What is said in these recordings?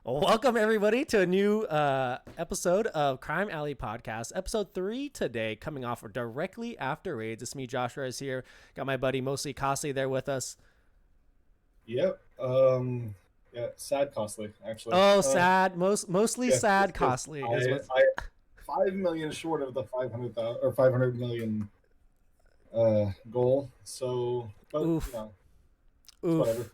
Welcome everybody to a new episode of Crime Alley Podcast, episode 3 today, coming off directly after raids. It's me, Joshurawrs here. Got my buddy MostlyCostly there with us. Yep. Yeah, sad costly actually. Oh, sad. Mostly Yeah, sad costly is what. I 5 million short of the 500,000 or 500 million goal. So, but Oof. whatever.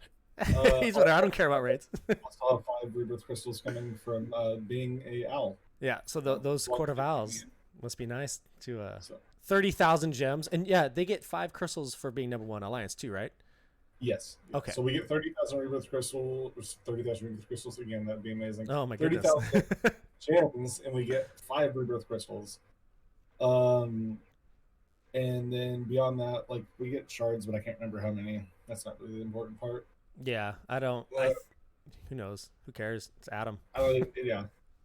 He's whatever. I don't care about raids. I still have 5 rebirth crystals coming from being a owl. Yeah. So those court of owls must be nice to 30,000 gems, and yeah, they get 5 crystals for being number 1 alliance too, right? Yes. Okay. So we get 30,000 rebirth crystals. 30,000 rebirth crystals again. That'd be amazing. Oh my goodness. 30,000 gems, and we get 5 rebirth crystals. And then beyond that, like we get shards, but I can't remember how many. That's not really the important part. Yeah, who knows? Who cares? It's Adam. Yeah.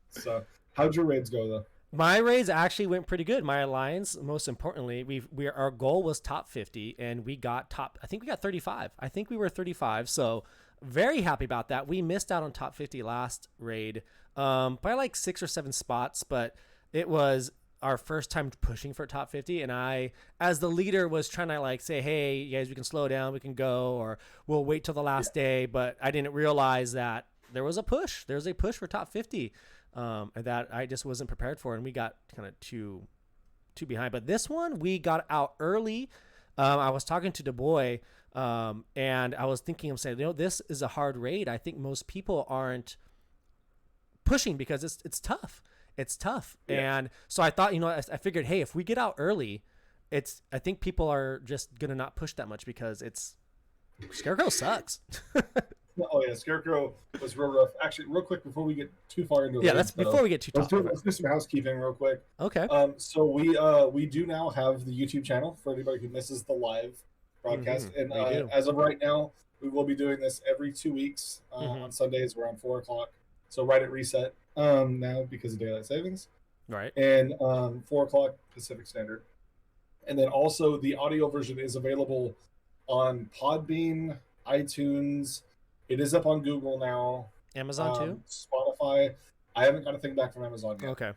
So, how'd your raids go though? My raids actually went pretty good. My alliance, most importantly, our goal was top 50, and we got top. I think we got 35. I think we were 35. So, very happy about that. We missed out on top 50 last raid, by like 6 or 7 spots, but it was our first time pushing for top 50, and I, as the leader, was trying to like say, hey, you guys, we can slow down, we can go, or we'll wait till the last day. But I didn't realize that there was a push. There's a push for top 50, and that I just wasn't prepared for, and we got kind of too behind. But this one, we got out early. I was talking to Dubois, and I was thinking, I'm saying, this is a hard raid. I think most people aren't pushing because it's tough. It's tough. Yeah. And so I thought, I figured, hey, if we get out early, I think people are just going to not push that much because Scarecrow sucks. Oh yeah, Scarecrow was real rough. Actually, real quick before we get too far into before we get too tough. Let's do some housekeeping real quick. Okay. So we do now have the YouTube channel for anybody who misses the live broadcast, and as of right now, we will be doing this every 2 weeks on Sundays around 4:00. So right at reset now because of daylight savings, right? And 4:00 Pacific Standard, and then also the audio version is available on Podbean, iTunes. It is up on Google now. Amazon too? Spotify. I haven't got a thing back from Amazon yet. Okay.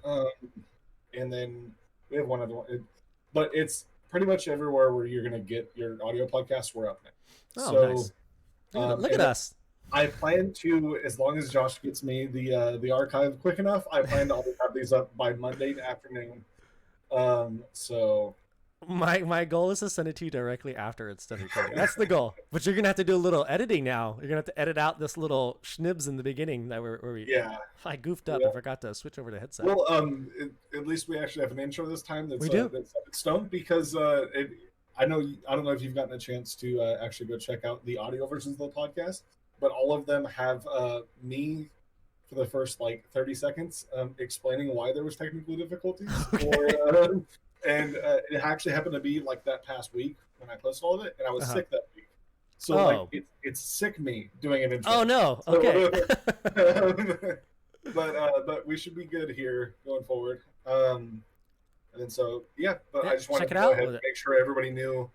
And then we have one other one. But it's pretty much everywhere where you're going to get your audio podcasts. We're up now. Oh, nice. Look at us. I plan to, as long as Josh gets me the archive quick enough, I plan to have these up by Monday afternoon. So... My goal is to send it to you directly after it's done recording. That's the goal. But you're gonna have to do a little editing now. You're gonna have to edit out this little schnibs in the beginning that I goofed up. I forgot to switch over to headset. Well, at least we actually have an intro this time. That's stone because I don't know if you've gotten a chance to actually go check out the audio versions of the podcast, but all of them have me for the first like 30 seconds explaining why there was technical difficulties. Okay. And it actually happened to be like that past week when I posted all of it, and I was sick that week. So like it's sick me doing an intro. Oh no! Okay. But we should be good here going forward. And then but I just wanted to go ahead and make sure everybody knew,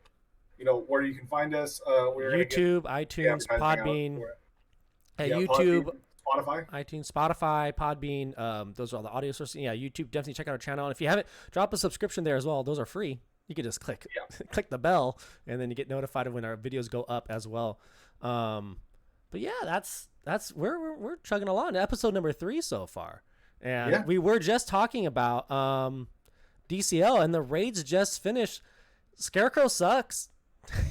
where you can find us. YouTube, iTunes, Podbean. YouTube. Spotify. iTunes, Spotify, Podbean. Those are all the audio sources. Yeah, YouTube. Definitely check out our channel. And if you haven't, drop a subscription there as well. Those are free. You can just click the bell, and then you get notified of when our videos go up as well. But yeah, that's we're chugging along. Episode number 3 so far, and we were just talking about DCL, and the raids just finished. Scarecrow sucks.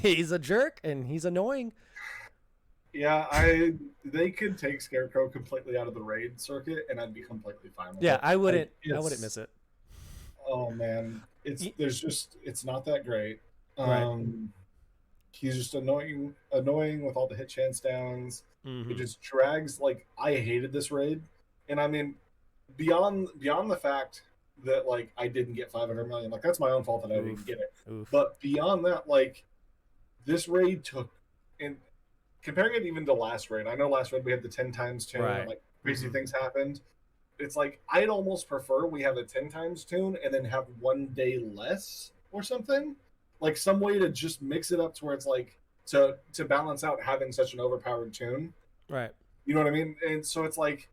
He's a jerk, and he's annoying. Yeah, they could take Scarecrow completely out of the raid circuit, and I'd be completely fine with it. Yeah, I wouldn't miss it. Oh man, it's not that great. Right. He's just annoying with all the hit chance downs. Mm-hmm. It just drags. Like I hated this raid, and I mean, beyond the fact that like I didn't get 500 million, like that's my own fault that I didn't get it. Oof. But beyond that, like this raid took and. Comparing it even to last raid, I know last raid we had the 10 times tune, and like crazy things happened. It's like I'd almost prefer we have a 10 times tune and then have 1 day less or something, like some way to just mix it up to where it's like to balance out having such an overpowered tune. Right. You know what I mean? And so it's like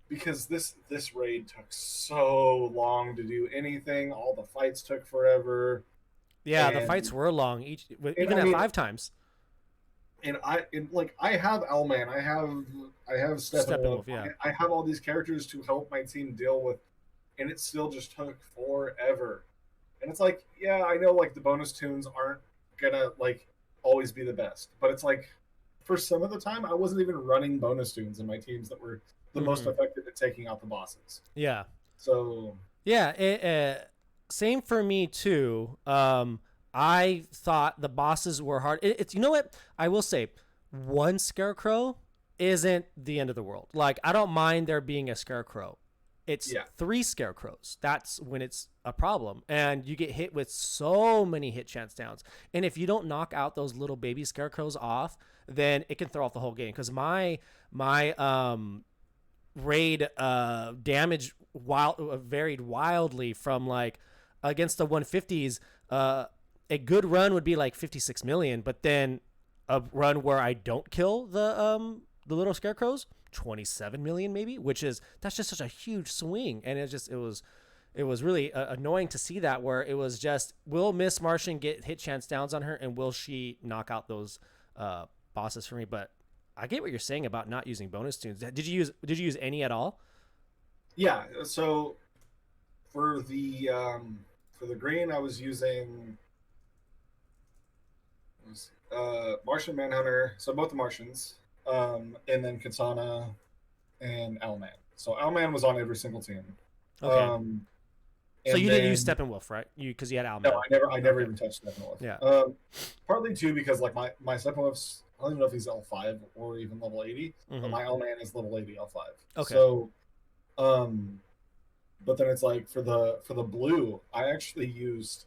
because this raid took so long to do anything. All the fights took forever. Yeah, the fights were long, even I at mean, 5 times. And I have Owlman, I have Steppenwolf, Steppenwolf, yeah. I have all these characters to help my team deal with, and it still just took forever. And it's like, yeah, I know like the bonus tunes aren't gonna like always be the best, but it's like for some of the time I wasn't even running bonus tunes in my teams that were the most effective at taking out the bosses. Yeah. So yeah, same for me too. I thought the bosses were hard. It's, you know what, I will say, one Scarecrow isn't the end of the world. Like, I don't mind there being a Scarecrow. It's 3 Scarecrows. That's when it's a problem, and you get hit with so many hit chance downs. And if you don't knock out those little baby Scarecrows off, then it can throw off the whole game. Because my raid damage varied wildly from, like, against the 150s. A good run would be like 56 million, but then a run where I don't kill the little Scarecrows, 27 million maybe, that's just such a huge swing. And it was really annoying to see that, where it was just, will Miss Martian get hit chance downs on her, and will she knock out those bosses for me? But I get what you're saying about not using bonus tunes. Did you use any at all? Yeah, so for the green I was using Martian Manhunter, so both the Martians, and then Katana and Owlman. So Owlman was on every single team. Okay. So you didn't use Steppenwolf, right? Because you had Owlman. No, I never even touched Steppenwolf. Yeah. Partly too because like my Steppenwolf's, I don't even know if he's L5 or even level 80, but my Owlman is level 80 L5. Okay. So, but then it's like for the blue, I actually used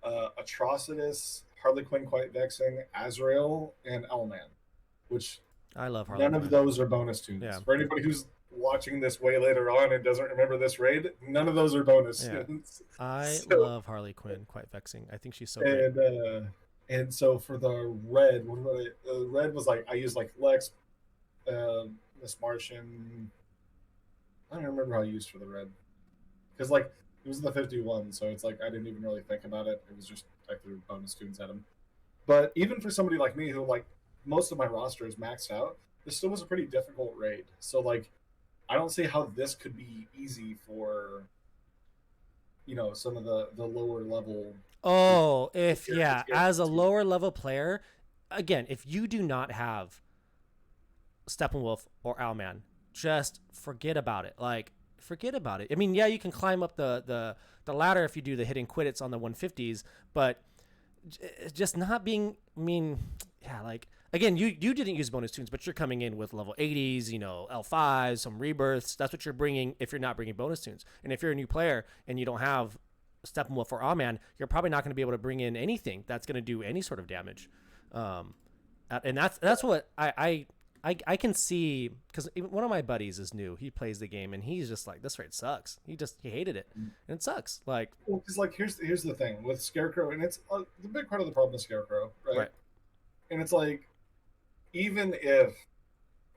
Atrocitus, Harley Quinn, Quite Vexing, Azrael, and Owlman, which I love Harley none Quinn. of those are bonus tunes. Yeah. For anybody who's watching this way later on and doesn't remember this raid, none of those are bonus tunes. I love Harley Quinn, Quite Vexing. I think she's so great. And so for the red, the red was like I used like Lex, Miss Martian. I don't remember how I used for the red, because like it was the 51, so it's like I didn't even really think about it. It was just I threw bonus tunes at him. But even for somebody like me who like most of my roster is maxed out, this still was a pretty difficult raid. So like I don't see how this could be easy for some of the lower level. Oh, as a lower level player, again, if you do not have Steppenwolf or Owlman, just forget about it. Like, forget about it. I mean, yeah, you can climb up the ladder if you do the hit and quit. It's on the 150s, but just not being. I mean, yeah, like, again, you didn't use bonus tunes, but you're coming in with level 80s, L5s, some rebirths. That's what you're bringing if you're not bringing bonus tunes. And if you're a new player and you don't have Steppenwolf or Owlman, you're probably not going to be able to bring in anything that's going to do any sort of damage. And that's what I can see, because one of my buddies is new. He plays the game and he's just like, this raid sucks. He hated it, and it sucks. Like, well, because like here's the thing with Scarecrow, and it's the big part of the problem with Scarecrow, right? And it's like, even if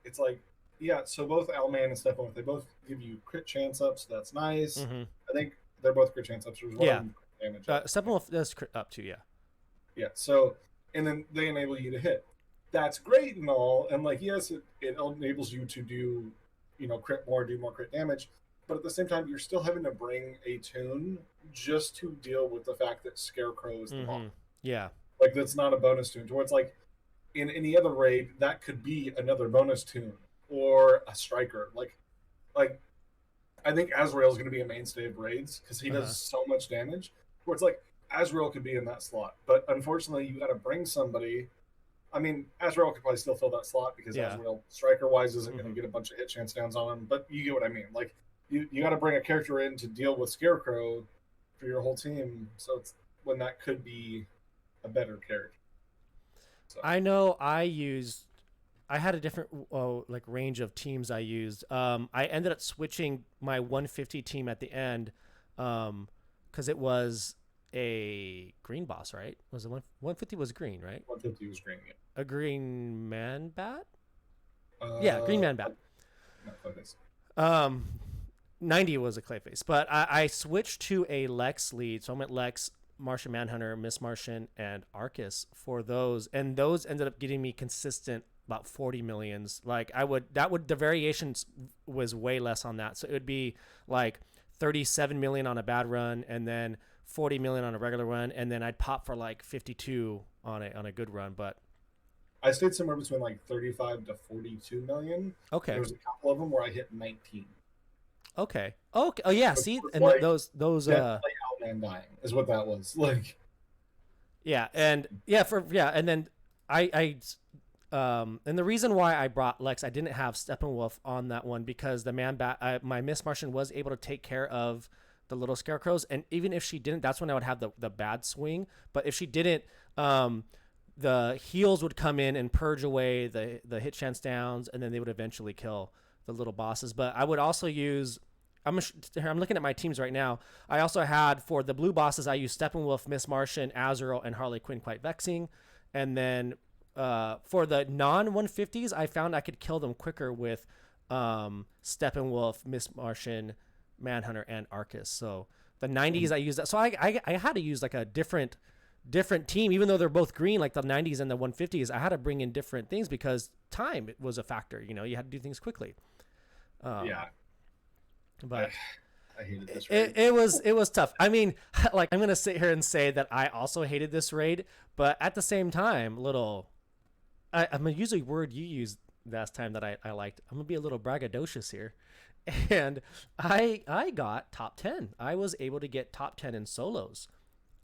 it's like, yeah, so both Owlman and Steppenwolf, they both give you crit chance ups. So that's nice. I think they're both crit chance ups. Yeah. Steppenwolf does crit up too. Yeah. Yeah. So, and then they enable you to hit. That's great and all, and like, yes, it enables you to do, crit more, do more crit damage, but at the same time, you're still having to bring a tune just to deal with the fact that Scarecrow is the bomb. Yeah. Like, that's not a bonus tune. To where it's like, in any other raid, that could be another bonus tune or a striker. Like I think Azrael is going to be a mainstay of raids because he does so much damage. Where it's like Azrael could be in that slot, but unfortunately, you got to bring somebody. I mean, Azrael could probably still fill that slot because Azrael, striker-wise, isn't going to get a bunch of hit chance downs on him. But you get what I mean. Like, you got to bring a character in to deal with Scarecrow for your whole team. So it's when that could be a better character. So. I know I had a different range of teams I used. I ended up switching my 150 team at the end because it was a green boss, right? Was it 150 was green, right? 150 was green, yeah. A green man bat? Yeah, green man bat. No, focus. Um, 90 was a Clayface, but I switched to a Lex lead. So I went Lex, Martian Manhunter, Miss Martian, and Arcus for those. And those ended up getting me consistent about 40 millions. Like the variations was way less on that. So it would be like 37 million on a bad run and then 40 million on a regular run. And then I'd pop for like 52 on a good run. But I stayed somewhere between like 35 to 42 million. okay. There was a couple of them where I hit 19. Okay. Okay. Oh yeah. See, and like those Outman dying is what that was like. Yeah, and and then and the reason why I brought Lex, I didn't have Steppenwolf on that one because the my Miss Martian was able to take care of the little scarecrows, and even if she didn't, that's when I would have the bad swing. But if she didn't, the heals would come in and purge away the hit chance downs, and then they would eventually kill the little bosses. But I would also use. I'm looking at my teams right now. I also had for the blue bosses, I used Steppenwolf, Miss Martian, Azrael, and Harley Quinn quite vexing. And then for the non-150s, I found I could kill them quicker with Steppenwolf, Miss Martian, Manhunter, and Arcus. So the 90s, I used that. So I had to use like a different team, even though they're both green, like the 90s and the 150s. I had to bring in different things because time was a factor. You know, you had to do things quickly. Yeah. But I hated this raid. It was tough. I mean, like I'm gonna sit here and say that I also hated this raid, but at the same time, I'm gonna use a word you used last time that I liked. I'm gonna be a little braggadocious here, and I got top 10. I was able to get top 10 in solos.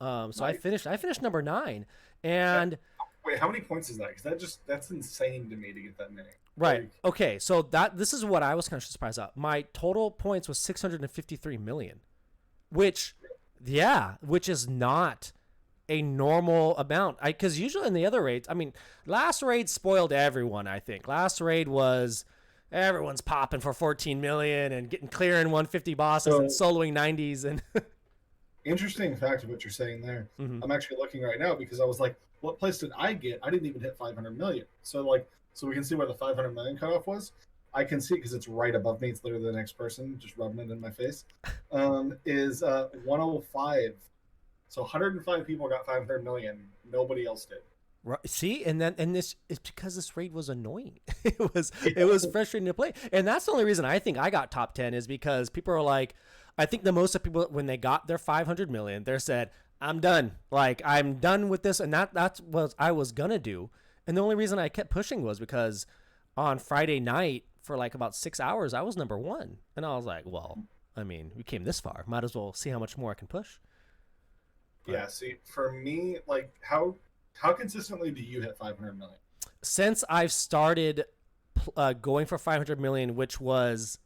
So nice. I finished number 9, and wait, how many points is that? Because that's insane to me to get that many. Right. Like, okay. So this is what I was kind of surprised at. My total points was 653 million, which is not a normal amount. Because usually in the other raids, I mean, last raid spoiled everyone. I think last raid was everyone's popping for 14 million and getting clear in 150 bosses and soloing 90s and. Interesting fact of what you're saying there. Mm-hmm. I'm actually looking right now because I was like, what place did I get? I didn't even hit 500 million. So we can see where the 500 million cutoff was. I can see it because it's right above me. It's literally the next person, just rubbing it in my face. Is 105. So 105 people got 500 million. Nobody else did. Right. See, and this is because this raid was annoying. It was frustrating to play, and that's the only reason I think I got top 10 is because people are like, I think the most of people when they got their 500 million, they said, "I'm done. Like I'm done with this," and that's what I was gonna do. And the only reason I kept pushing was because on Friday night for like about 6 hours, I was number 1, and I was like, well, I mean, we came this far, might as well see how much more I can push. But, yeah. See, for me, like how consistently do you hit 500 million? Since I've started going for 500 million, which was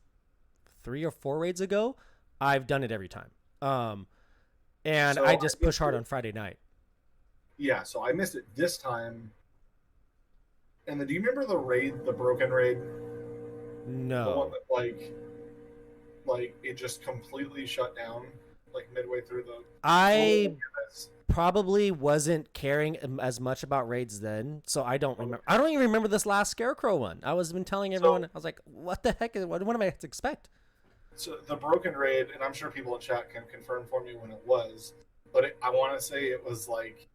3 or 4 raids ago, I've done it every time. And so I just push hard on Friday night. Yeah, so I missed it this time. And then do you remember the broken raid? No. The one that like it just completely shut down like midway through the I probably wasn't caring as much about raids then, so I don't remember. I don't even remember this last Scarecrow one. I was been telling everyone, I was like, what the heck what am I to expect? So the broken raid, and I'm sure people in chat can confirm for me when it was, but I want to say it was like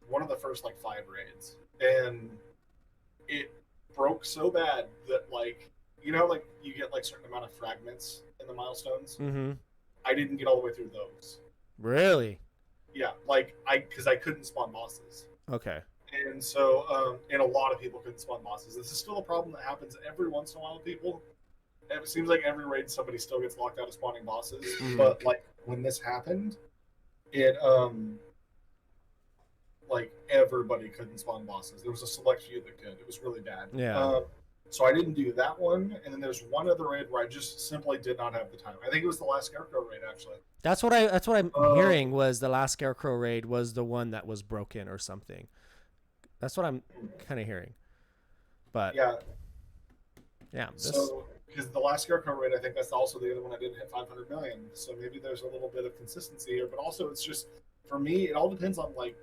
one of the first like 5 raids, and it broke so bad that like you know like you get like certain amount of fragments in the milestones. Mm-hmm. I didn't get all the way through those. Really? Yeah, like because I couldn't spawn bosses. Okay. And so and a lot of people couldn't spawn bosses. This is still a problem that happens every once in a while with people. It seems like every raid somebody still gets locked out of spawning bosses. Mm-hmm. But like when this happened, it like everybody couldn't spawn bosses. There was a select few that could. It was really bad. Yeah. So I didn't do that one, and then there's one other raid where I just simply did not have the time. I think it was the last Scarecrow raid actually. That's what I'm hearing was the last Scarecrow raid was the one that was broken or something. That's what I'm kind of hearing. But yeah. So because the last Scarecrow raid, I think that's also the other one I didn't hit 500 million. So maybe there's a little bit of consistency here, but also it's just for me, it all depends on like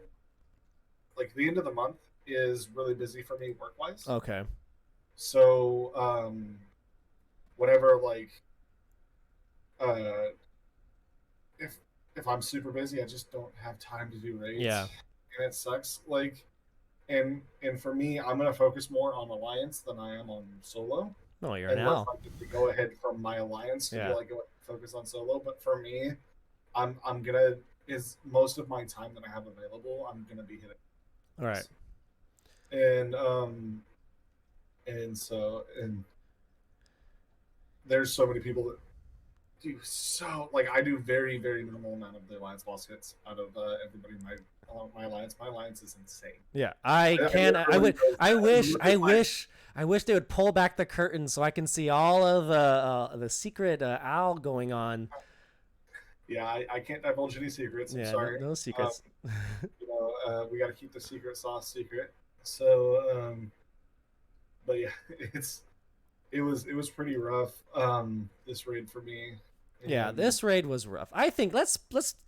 the end of the month is really busy for me work wise. Okay. So whenever like uh if if I'm super busy, I just don't have time to do Yeah. raids, and it sucks. Like, and for me, I'm gonna focus more on alliance than I am on solo, No, you're an unless owl. I get to go ahead from my alliance to be Yeah. like go focus on solo. But for me, I'm gonna is most of my time that I have available, I'm gonna be hitting. All right. And and there's so many people that do so like I do very minimal amount of the alliance boss hits out of everybody in my alliance. My alliance is insane. Yeah, I can. I Everyone would. knows I that. wish. Look I at my wish. I wish they would pull back the curtain so I can see all of the secret owl going on. yeah, I can't divulge any secrets. I'm Yeah, no, sorry. no secrets. We got to keep the secret sauce secret. So, but yeah, it was pretty rough. This raid for me. Yeah, And, this raid was rough. I think let's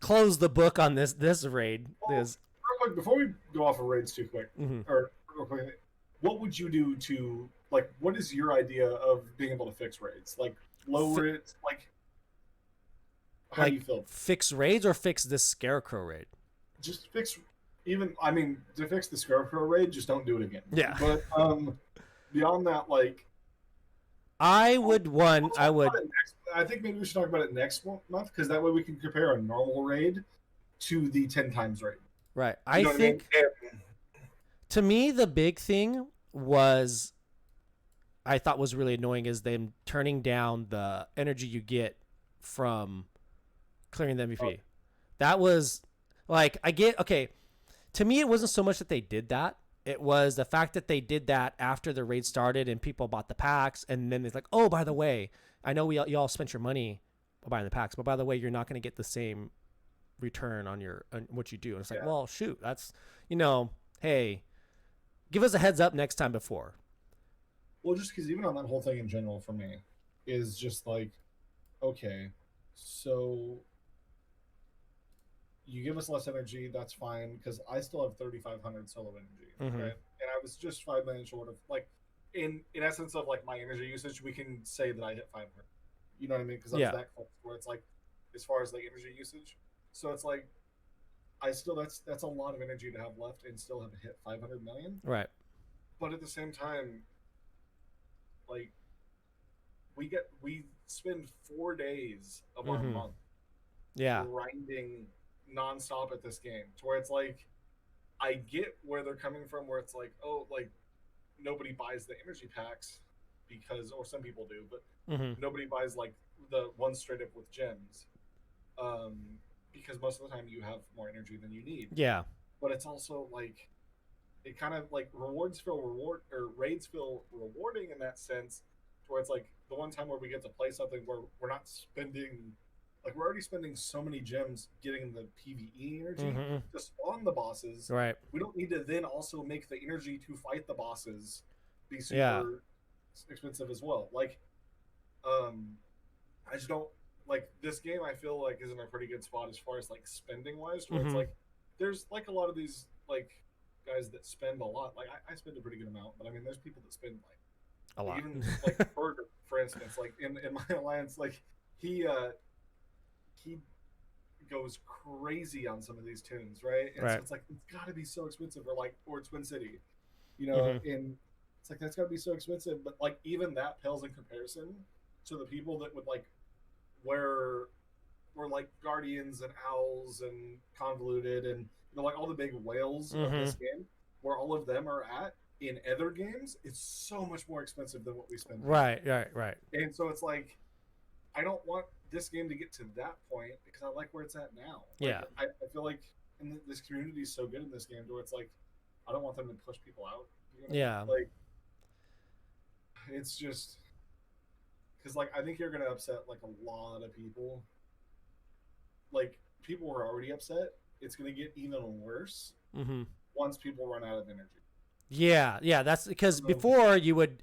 close the book on this raid. well, This. real quick before we go off of raids too quick, Mm-hmm. or real quick, what would you do to like? What is your idea of being able to fix raids? Like lower it, like how do you feel? Fix raids or fix this Scarecrow raid? Just fix. Even I mean, to fix the Scarecrow raid, just don't do it again. Yeah. But beyond that, like I would one. I would. I think maybe we should talk about it next month because that way we can compare a normal raid to the 10 times raid. Right. You know I think. what I mean? To me, the big thing was I thought was really annoying is them turning down the energy you get from clearing the MVP. Oh. That was like I get okay. To me, it wasn't so much that they did that. It was the fact that they did that after the raid started and people bought the packs, and then it's like, oh, by the way, I know y'all spent your money buying the packs, but by the way, you're not going to get the same return on what you do. And it's like, well, shoot, that's hey, give us a heads up next time before. Well, just because even on that whole thing in general for me is just like, okay, so you give us less energy, that's fine, because I still have 3,500 solo energy, Mhm. right? And I was just 5 minutes short of like, in essence of like my energy usage, we can say that I hit 500. You know what I mean? Because I was that close. Where it's like, as far as like energy usage, so it's like, I still that's a lot of energy to have left and still have hit 500 million. Right. But at the same time, like we spend 4 days of our Mhm. month Yeah. grinding nonstop at this game to where it's like I get where they're coming from where it's like, oh, like nobody buys the energy packs because, or some people do, but Mhm. nobody buys like the ones straight up with gems, because most of the time you have more energy than you need. Yeah. But it's also like it kind of like raids feel rewarding in that sense, to where it's like the one time where we get to play something where we're not spending, like we're already spending so many gems getting the PvE energy Mhm. to spawn the bosses. Right. We don't need to then also make the energy to fight the bosses be super Yeah. expensive as well. Like, I just don't like this game. I feel like is in a pretty good spot as far as like spending wise. Where it's Mhm. like there's like a lot of these like guys that spend a lot. Like I spend a pretty good amount, but I mean there's people that spend like A lot. even like Burger, for instance, like in my alliance, like he goes crazy on some of these tunes, right? And so Right. it's like it's got to be so expensive, or Twin City, Mhm. and it's like that's got to be so expensive. But like even that pales in comparison to the people that would like where were like Guardians and Owls and Convoluted and like all the big whales of this game, where all of them are at in other games, it's so much more expensive than what we spend. Right. And so it's like I don't want this game to get to that point because I like where it's at now. Like, Yeah. I feel like this community is so good in this game where it's like I don't want them to push people out. You know? Yeah. Like it's just because like I think you're gonna upset like a lot of people. Like people were already upset. It's gonna get even worse Mhm. once people run out of energy. Yeah. That's because before you would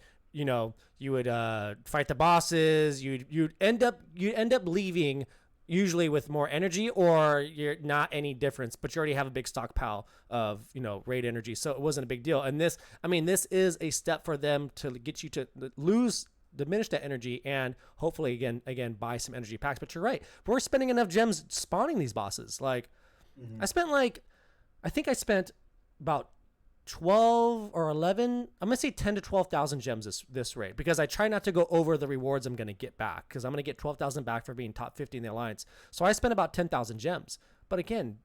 fight the bosses. You'd end up leaving usually with more energy, or you're not any difference, but you already have a big stockpile of raid energy, so it wasn't a big deal. And this is a step for them to get you to lose diminish that energy and hopefully again buy some energy packs. But you're right, we're spending enough gems spawning these bosses. Like I think I spent about 12 or 11, I'm gonna say 10 to 12,000 gems this raid, because I try not to go over the rewards I'm gonna get back, because I'm gonna get 12,000 back for being top 50 in the alliance. So I spent about 10,000 gems. But again,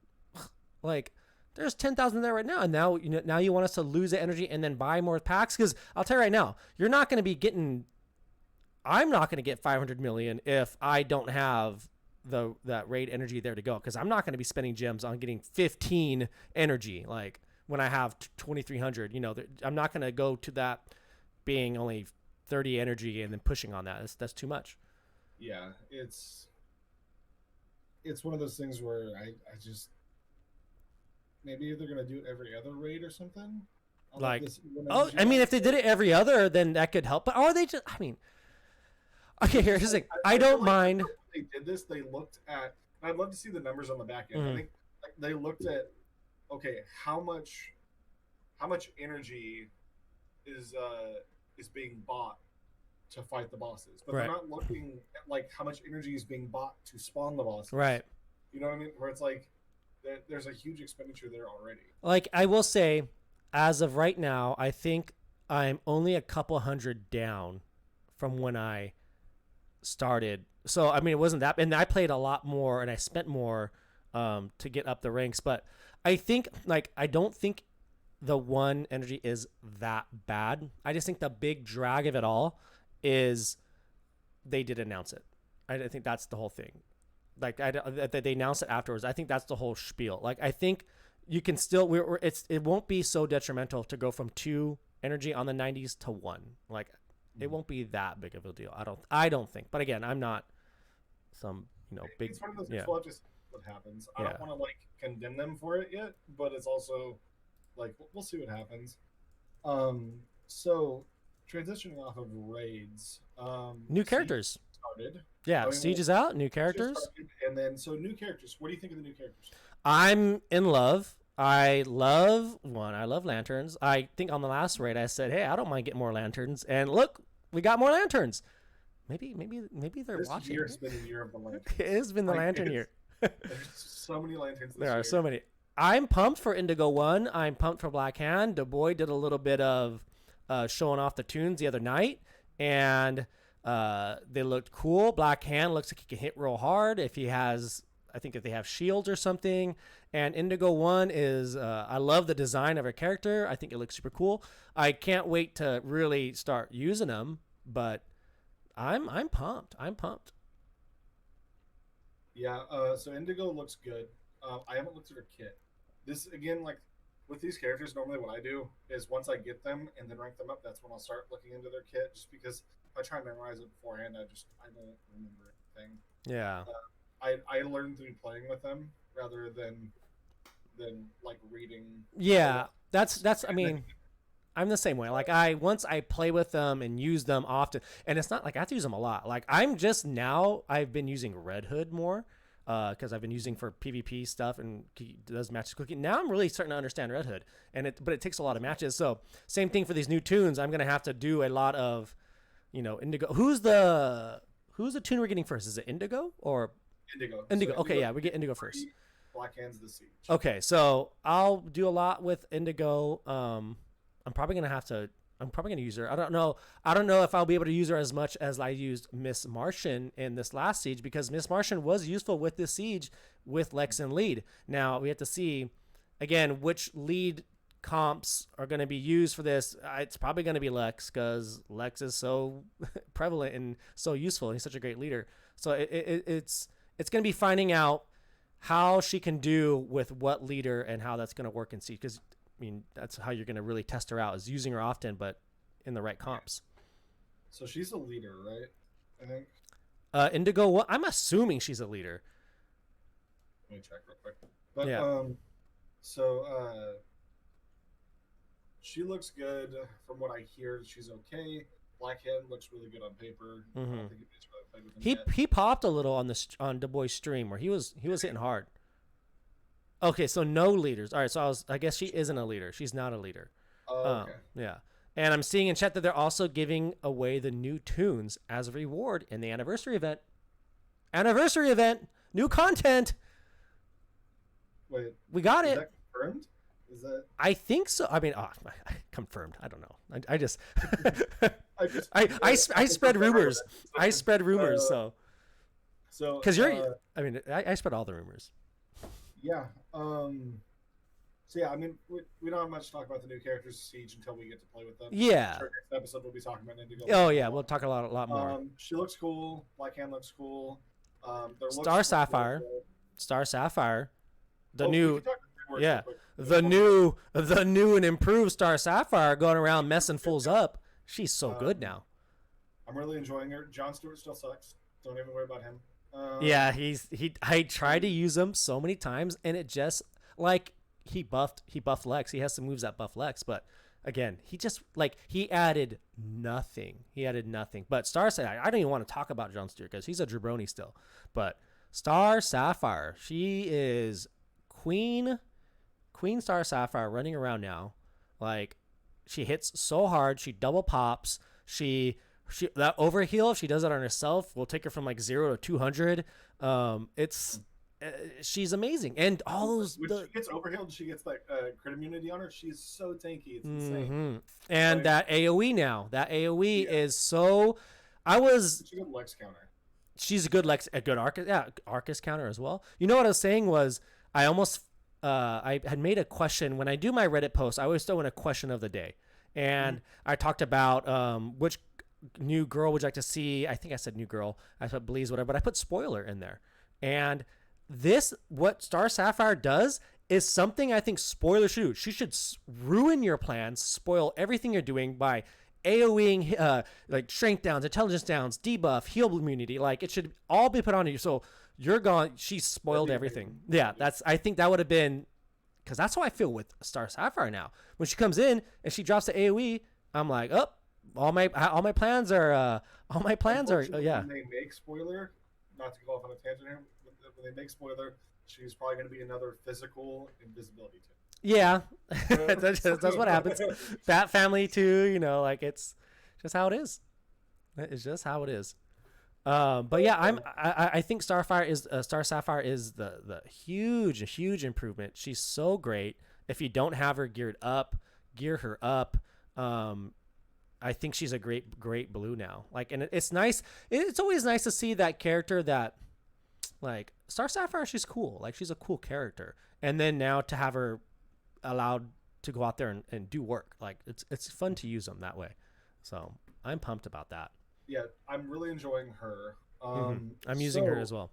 like there's 10,000 there right now, and now you want us to lose the energy and then buy more packs? Because I'll tell you right now, I'm not gonna get 500 million if I don't have that raid energy there to go, because I'm not gonna be spending gems on getting 15 energy. Like when I have 2,300, I'm not going to go to that being only 30 energy and then pushing on that. That's too much. Yeah, it's one of those things where I just, maybe they're going to do it every other raid or something. I mean, if they did it every other, then that could help. But are they just, I mean, okay, here's the thing. I don't mind. When they did this, they looked at, I'd love to see the numbers on the back end. I think they looked at, okay, how much energy is being bought to fight the bosses, but they're not looking at like how much energy is being bought to spawn the bosses. Right. You know what I mean? Where it's like there's a huge expenditure there already. Like I will say, as of right now, I think I'm only a couple hundred down from when I started. So I mean, it wasn't that, and I played a lot more and I spent more to get up the ranks, but I think, like, I don't think the 1 energy is that bad. I just think the big drag of it all is they did announce it. I think that's the whole thing. Like, they announced it afterwards. I think that's the whole spiel. Like, I think you can still, it won't be so detrimental to go from 2 energy on the 90s to 1. Like, it won't be that big of a deal. I don't think. But again, I'm not some, big. It's one of those things. We'll just what happens. I don't want to condemn them for it yet, but it's also like we'll see what happens. So transitioning off of raids, new characters started. Yeah, Siege is out. New characters, and then so new characters. What do you think of the new characters? I'm in love. I love lanterns. I think on the last raid I said, hey, I don't mind getting more lanterns, and look, we got more lanterns. Maybe they're watching. This year has been a year of the lantern. It has been the lantern year. There's so many lanterns this year. There are so many. I'm pumped for Indigo 1. I'm pumped for Black Hand. The boy did a little bit of showing off the tunes the other night, and they looked cool. Black Hand looks like he can hit real hard if they have shields or something. And Indigo 1 is, I love the design of her character. I think it looks super cool. I can't wait to really start using them, but I'm pumped. I'm pumped. Yeah, so Indigo looks good. I haven't looked at her kit. This, again, like, with these characters, normally what I do is once I get them and then rank them up, that's when I'll start looking into their kit, just because if I try and memorize it beforehand, I don't remember anything. Yeah. I learned through playing with them rather than like reading. Yeah, that's I mean, I'm the same way. Like once I play with them and use them often, and it's not like I have to use them a lot. Like I've been using Red Hood more because I've been using for PvP stuff and he does matches quickly. Now I'm really starting to understand Red Hood, but it takes a lot of matches. So same thing for these new tunes. I'm gonna have to do a lot of, Indigo. Who's the tune we're getting first? Is it Indigo or Indigo? Indigo. So okay, yeah, we get Indigo first. Black Hand's the Siege. Okay, so I'll do a lot with Indigo. I'm probably gonna use her. I don't know if I'll be able to use her as much as I used Miss Martian in this last siege, because Miss Martian was useful with this siege with Lex and lead. Now we have to see again which lead comps are going to be used for this. It's probably going to be Lex, because Lex is so prevalent and so useful. He's such a great leader. So it's going to be finding out how she can do with what leader and how that's going to work in siege, because I mean, that's how you're going to really test her out, is using her often, but in the right comps. So she's a leader, right? I think. Indigo, well, I'm assuming she's a leader. Let me check real quick. But, yeah. She looks good. From what I hear, she's okay. Black Hand looks really good on paper. Mm-hmm. I don't think it's really played with him he popped a little on Du Bois' stream where he was hitting hard. Okay, so no leaders. All right, so I guess she isn't a leader. She's not a leader. Okay. Yeah. And I'm seeing in chat that they're also giving away the new tunes as a reward in the anniversary event. Anniversary event, new content. Wait, we got is it. that confirmed? Is that? I think so. I mean, confirmed. I don't know. I just, I spread rumors. I spread rumors. So because I mean, I spread all the rumors. Yeah. So yeah, I mean, we don't have much to talk about the new characters of Siege until we get to play with them. Yeah. Sure, next episode we'll be talking about Indigo. Oh yeah, we'll talk a lot more. She looks cool. Black Hand looks cool. Star Sapphire. Star Sapphire. The new. Yeah. The new and improved Star Sapphire going around messing fools up. She's so good now. I'm really enjoying her. John Stewart still sucks. Don't even worry about him. Yeah, I tried to use him so many times, and it just like he buffed Lex. He has some moves that buff Lex, but again, he added nothing. But Star Sapphire, I don't even want to talk about John Stewart because he's a jabroni still. But Star Sapphire, she is Queen Star Sapphire running around now. Like, she hits so hard, she double pops, she that overheal, if she does it on herself, will take her from like 0 to 200. She's amazing. And all those when she gets overhealed, she gets like crit immunity on her. She's so tanky, it's insane. And that AoE now, is so. She's a good Lex counter. She's a good Arcus, Arcus counter as well. You know what I was saying was I had made a question when I do my Reddit posts. I always throw in a question of the day, and I talked about which new girl would you like to see. I think I said new girl. I put Bleeze, whatever, but I put spoiler in there. And what Star Sapphire does is something I think spoiler should do. She should ruin your plans, spoil everything you're doing by AoEing like strength downs, intelligence downs, debuff, heal immunity. Like, it should all be put on you. So you're gone. She spoiled everything. Yeah, I think that would have been, because that's how I feel with Star Sapphire now. When she comes in and she drops the AoE, I'm like, oh, all my plans are yeah. When they make spoiler, not to go off on a tangent here, when they make spoiler, she's probably going to be another physical invisibility too. Yeah, that's what happens. Bat family too, like it's just how it is. It's just how it is. But yeah, I think Star Sapphire is the huge improvement. She's so great. If you don't have her geared up, gear her up. I think she's a great blue now. Like, and it's nice. It's always nice to see that character that, like, Star Sapphire. She's cool. Like, she's a cool character. And then now to have her allowed to go out there and do work. Like, it's fun to use them that way. So I'm pumped about that. Yeah, I'm really enjoying her. I'm using her as well.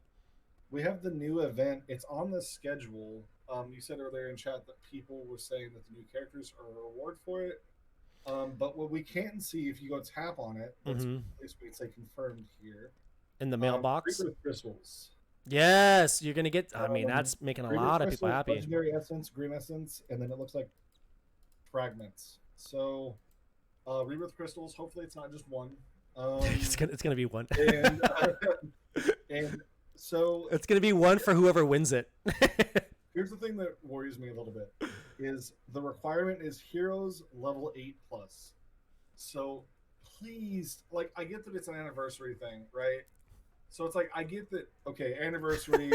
We have the new event. It's on the schedule. You said earlier in chat that people were saying that the new characters are a reward for it. But what we can see, if you go tap on it, at least we can say confirmed here. In the mailbox? Rebirth crystals. Yes, you're going to get, I mean, that's making a lot of people happy. Legendary essence, green essence, and then it looks like fragments. So, rebirth crystals, hopefully it's not just one. It's gonna be one. and so it's gonna be one for whoever wins it. Here's the thing that worries me a little bit: is the requirement is heroes level 8+. So please, like, I get that it's an anniversary thing, right? So it's like, I get that, okay, anniversary,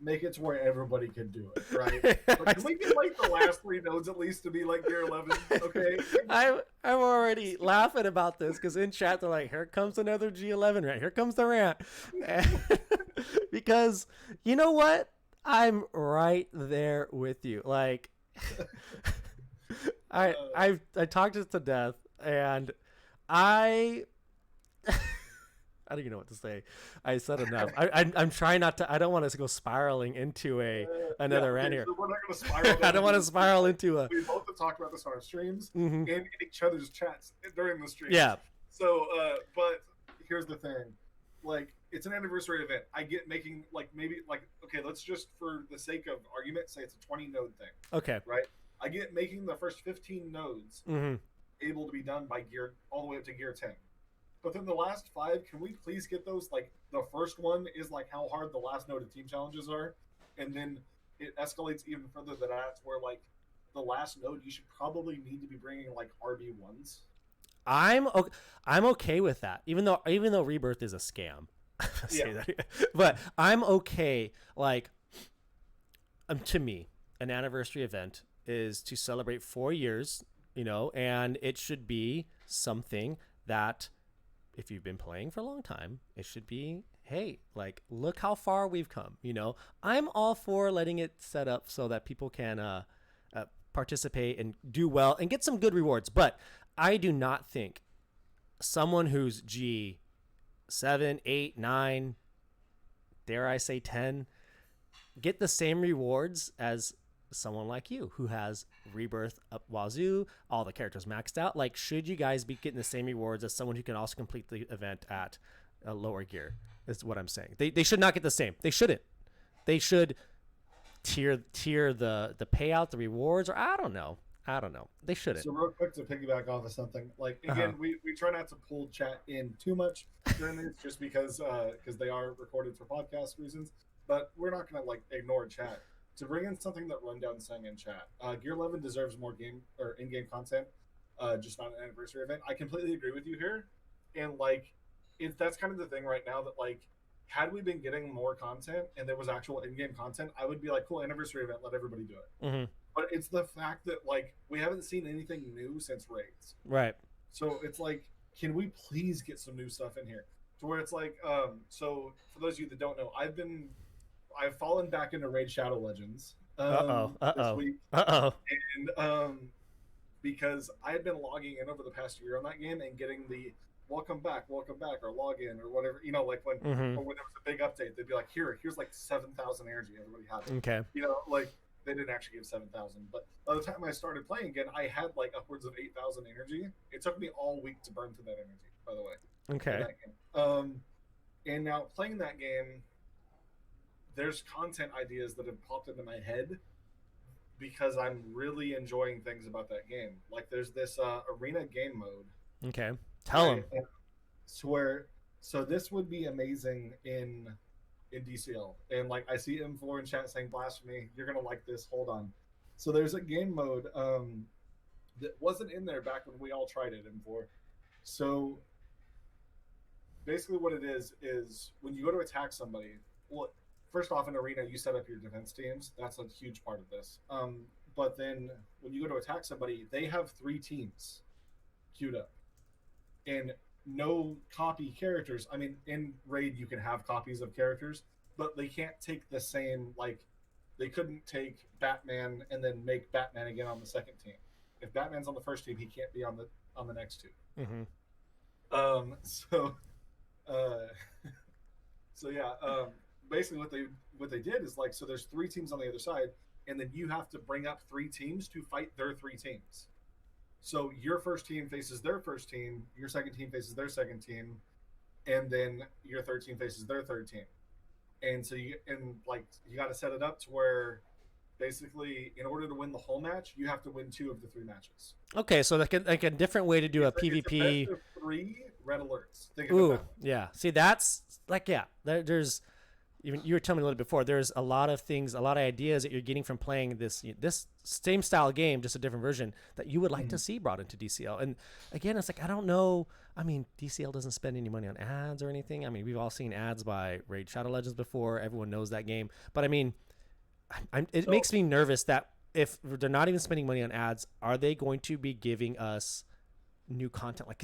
make it to where everybody can do it, right? But can we get like the last 3 nodes at least to be like gear 11? Okay. I'm already laughing about this because in chat they're like, here comes another G11 rant. Here comes the rant. Because you know what? I'm right there with you. Like, I talked it to death, and I don't even know what to say. I said enough. I'm trying not to. I don't want us to go spiraling into another rant here. So we're not going to spiral. I don't want to spiral into a. We both have talked about this on our streams and in each other's chats during the stream. Yeah. So, but here's the thing, like, it's an anniversary event. I get making, like, maybe, like, okay, let's just, for the sake of argument, say it's a 20 node thing. Okay. Right. I get making the first 15 nodes able to be done by gear all the way up to gear 10. But then the last 5, can we please get those? Like, the first one is like how hard the last node of team challenges are, and then it escalates even further than that, where like the last node you should probably need to be bringing like RB1s. I'm okay with that. Even though Rebirth is a scam. Say Yeah. that. But I'm okay. Like, to me, an anniversary event is to celebrate 4 years, and it should be something that, if you've been playing for a long time, it should be, hey, like, look how far we've come. I'm all for letting it set up so that people can participate and do well and get some good rewards. But I do not think someone who's G7, 8, 9, dare I say 10, get the same rewards as someone like you who has Rebirth up wazoo, all the characters maxed out. Like, should you guys be getting the same rewards as someone who can also complete the event at a lower gear? Is what I'm saying. They should not get the same. They shouldn't. They should tier the payout, the rewards, or I don't know. They shouldn't. So real quick to piggyback off of something, like again, we try not to pull chat in too much during this, just because they are recorded for podcast reasons. But we're not gonna like ignore chat to bring in something that Rundown sang in chat. Gear 11 deserves more game or in-game content, just not an anniversary event. I completely agree with you here, and like that's kind of the thing right now that like had we been getting more content and there was actual in-game content, I would be like, cool, anniversary event, let everybody do it. Mm-hmm. But it's the fact that like we haven't seen anything new since raids, right? So it's like, can we please get some new stuff in here to where it's like, so for those of you that don't know, I've fallen back into Raid Shadow Legends this week. And because I had been logging in over the past year on that game and getting the welcome back, or log in, or whatever, like when there was a big update, they'd be like, here's like 7,000 energy, everybody had it. Okay. Like they didn't actually give 7,000, but by the time I started playing again, I had like upwards of 8,000 energy. It took me all week to burn through that energy, by the way. Okay. And now playing that game, there's content ideas that have popped into my head because I'm really enjoying things about that game. Like there's this arena game mode. Okay. Tell him. So this would be amazing in DCL. And like I see M4 in chat saying blasphemy. You're gonna like this. Hold on. So there's a game mode that wasn't in there back when we all tried it, M4. So basically what it is when you go to attack somebody, well, first off, in arena, you set up your defense teams. That's a huge part of this. But then when you go to attack somebody, they have 3 teams queued up. And no copy characters. I mean, in Raid, you can have copies of characters, but they can't take the same, like, they couldn't take Batman and then make Batman again on the second team. If Batman's on the first team, he can't be on the next 2. Mm-hmm. So yeah, basically what they did is like, so there's 3 teams on the other side, and then you have to bring up 3 teams to fight their 3 teams. So your first team faces their first team, your second team faces their second team, and then your third team faces their third team. And so you got to set it up to where basically in order to win the whole match, you have to win 2 of the 3 matches. Okay, so like a different way to do a PvP. It's a best of 3 red alerts. Ooh, yeah. See, that's like, yeah. There's even you were telling me a little before. There's a lot of things, a lot of ideas that you're getting from playing this same style game, just a different version that you would like to see brought into DCL. And again, it's like I don't know. I mean, DCL doesn't spend any money on ads or anything. I mean, we've all seen ads by Raid Shadow Legends before. Everyone knows that game. But I mean, it makes me nervous that if they're not even spending money on ads, are they going to be giving us new content? Like,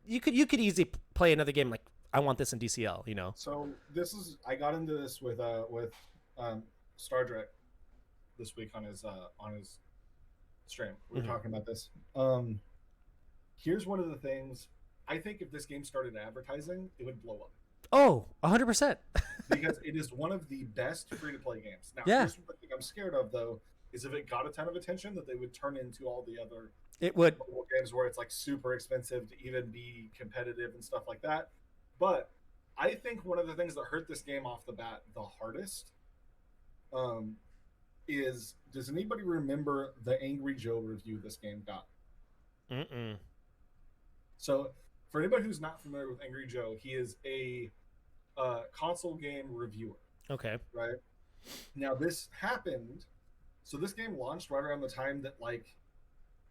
you could easily play another game like, I want this in DCL, So I got into this with Star Trek this week on his stream. We were talking about this. Here's one of the things. I think if this game started advertising, it would blow up. Oh, 100%. Because it is one of the best free-to-play games. Now, here's what I'm scared of, though, is if it got a ton of attention, that they would turn into all the other games where it's like super expensive to even be competitive and stuff like that. But I think one of the things that hurt this game off the bat the hardest is, does anybody remember the Angry Joe review this game got? Mm-mm. So for anybody who's not familiar with Angry Joe, he is a console game reviewer. Okay. Right? Now this happened, so this game launched right around the time that like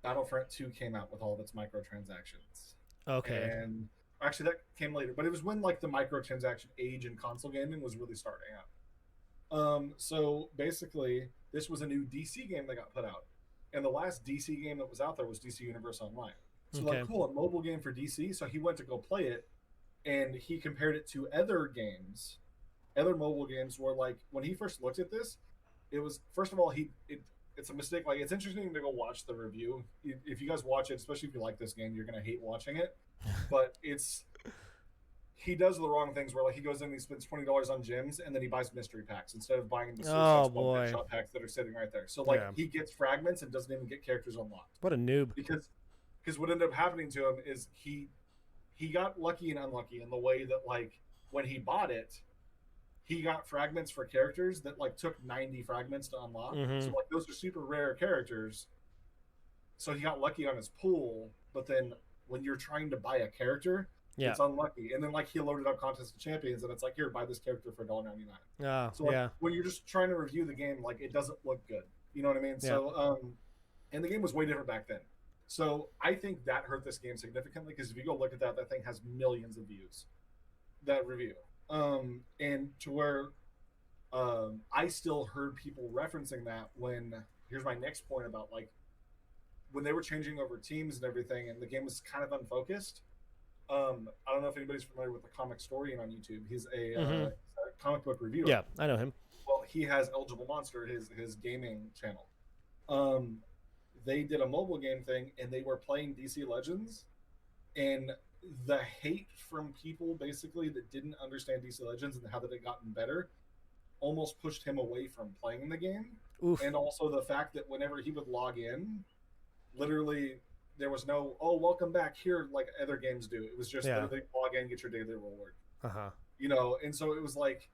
Battlefront 2 came out with all of its microtransactions. Okay. And actually, that came later, but it was when like the microtransaction age in console gaming was really starting up. So basically, this was a new DC game that got put out, and the last DC game that was out there was DC Universe Online. So like, Okay. cool, a mobile game for DC. So he went to go play it, and he compared it to other games, other mobile games. Where like when he first looked at this, it was first of all it's a mistake. Like it's interesting to go watch the review. If you guys watch it, especially if you like this game, you're gonna hate watching it. But he does the wrong things where like he goes in and he spends $20 on gems and then he buys mystery packs instead of buying the Oh Suicide Squad boy. headshot packs that are sitting right there. So like Yeah. he gets fragments and doesn't even get characters unlocked What a noob. because what ended up happening to him is he got lucky and unlucky in the way that like when he bought it, he got fragments for characters that like took 90 fragments to unlock. Mm-hmm. So like those are super rare characters. So he got lucky on his pool, but then when you're trying to buy a character, Yeah. it's unlucky. And then like he loaded up Contest of Champions and it's like, here, buy this character for $1.99. Oh, So like, yeah. when you're just trying to review the game, like it doesn't look good. You know what I mean? Yeah. So and the game was way different back then. So I think that hurt this game significantly because if you go look at that, that thing has millions of views. That review. And to where I still heard people referencing that when here's my next point about like when they were changing over teams and everything and the game was kind of unfocused. I don't know if anybody's familiar with the Comic Storian on YouTube. He's a comic book reviewer. Yeah, I know him. Well, he has Eligible Monster, his gaming channel. They did a mobile game thing and they were playing DC Legends, and the hate from people basically that didn't understand DC Legends and how that it gotten better almost pushed him away from playing the game. Oof. And also the fact that whenever he would log in, literally there was no welcome back here like other games do. It was just literally log in, get your daily reward. You know, and so it was like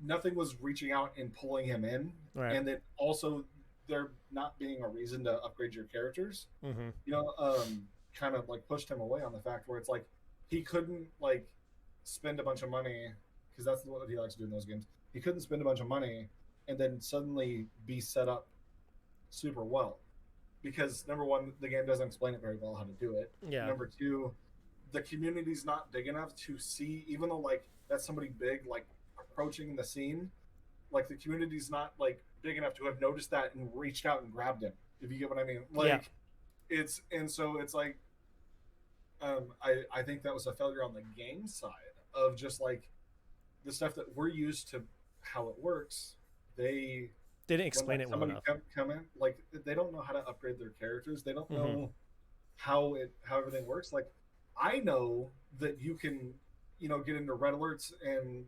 nothing was reaching out and pulling him in. Right. And then also there not being a reason to upgrade your characters. Mm-hmm. You know, kind of like pushed him away on the fact where it's like he couldn't like spend a bunch of money because that's what he likes to do in those games. He couldn't spend a bunch of money and then suddenly be set up super well because number one, the game doesn't explain it very well how to do it. Yeah. Number two, the community's not big enough to see, even though like that's somebody big like approaching the scene, like the community's not like big enough to have noticed that and reached out and grabbed him, if you get what I mean. Like it's like I think that was a failure on the game side of just like the stuff that we're used to how it works. They didn't explain it well enough. Come in, like they don't know how to upgrade their characters. They don't know how everything works. Like I know that you can, you know, get into red alerts and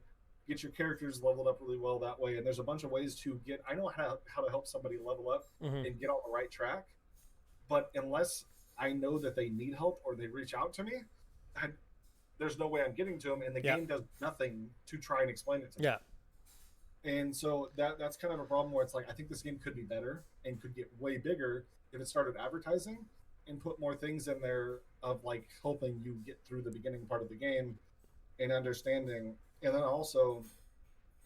get your characters leveled up really well that way. And there's a bunch of ways to get. I know how to help somebody level up and get on the right track. But unless I know that they need help or they reach out to me, there's no way I'm getting to them, and the game does nothing to try and explain it to me. Yeah. And so that's kind of a problem where it's like I think this game could be better and could get way bigger if it started advertising and put more things in there of like helping you get through the beginning part of the game and understanding. And then also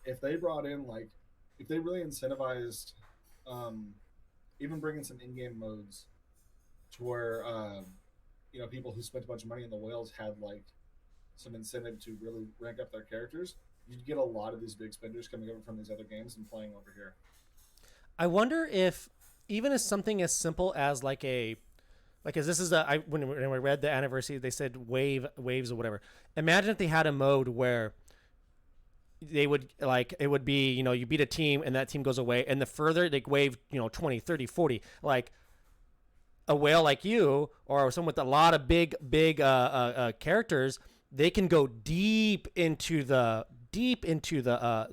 if they brought in like if they really incentivized even bringing some in-game modes to where you know, people who spent a bunch of money in the whales had like some incentive to really rank up their characters, you'd get a lot of these big spenders coming over from these other games and playing over here. I wonder if even as something as simple as like as this is when I read the anniversary, they said waves or whatever. Imagine if they had a mode where they would like it would be, you know, you beat a team and that team goes away, and the further they wave, you know, 20, 30, 40, like a whale like you or someone with a lot of big characters, they can go deep into the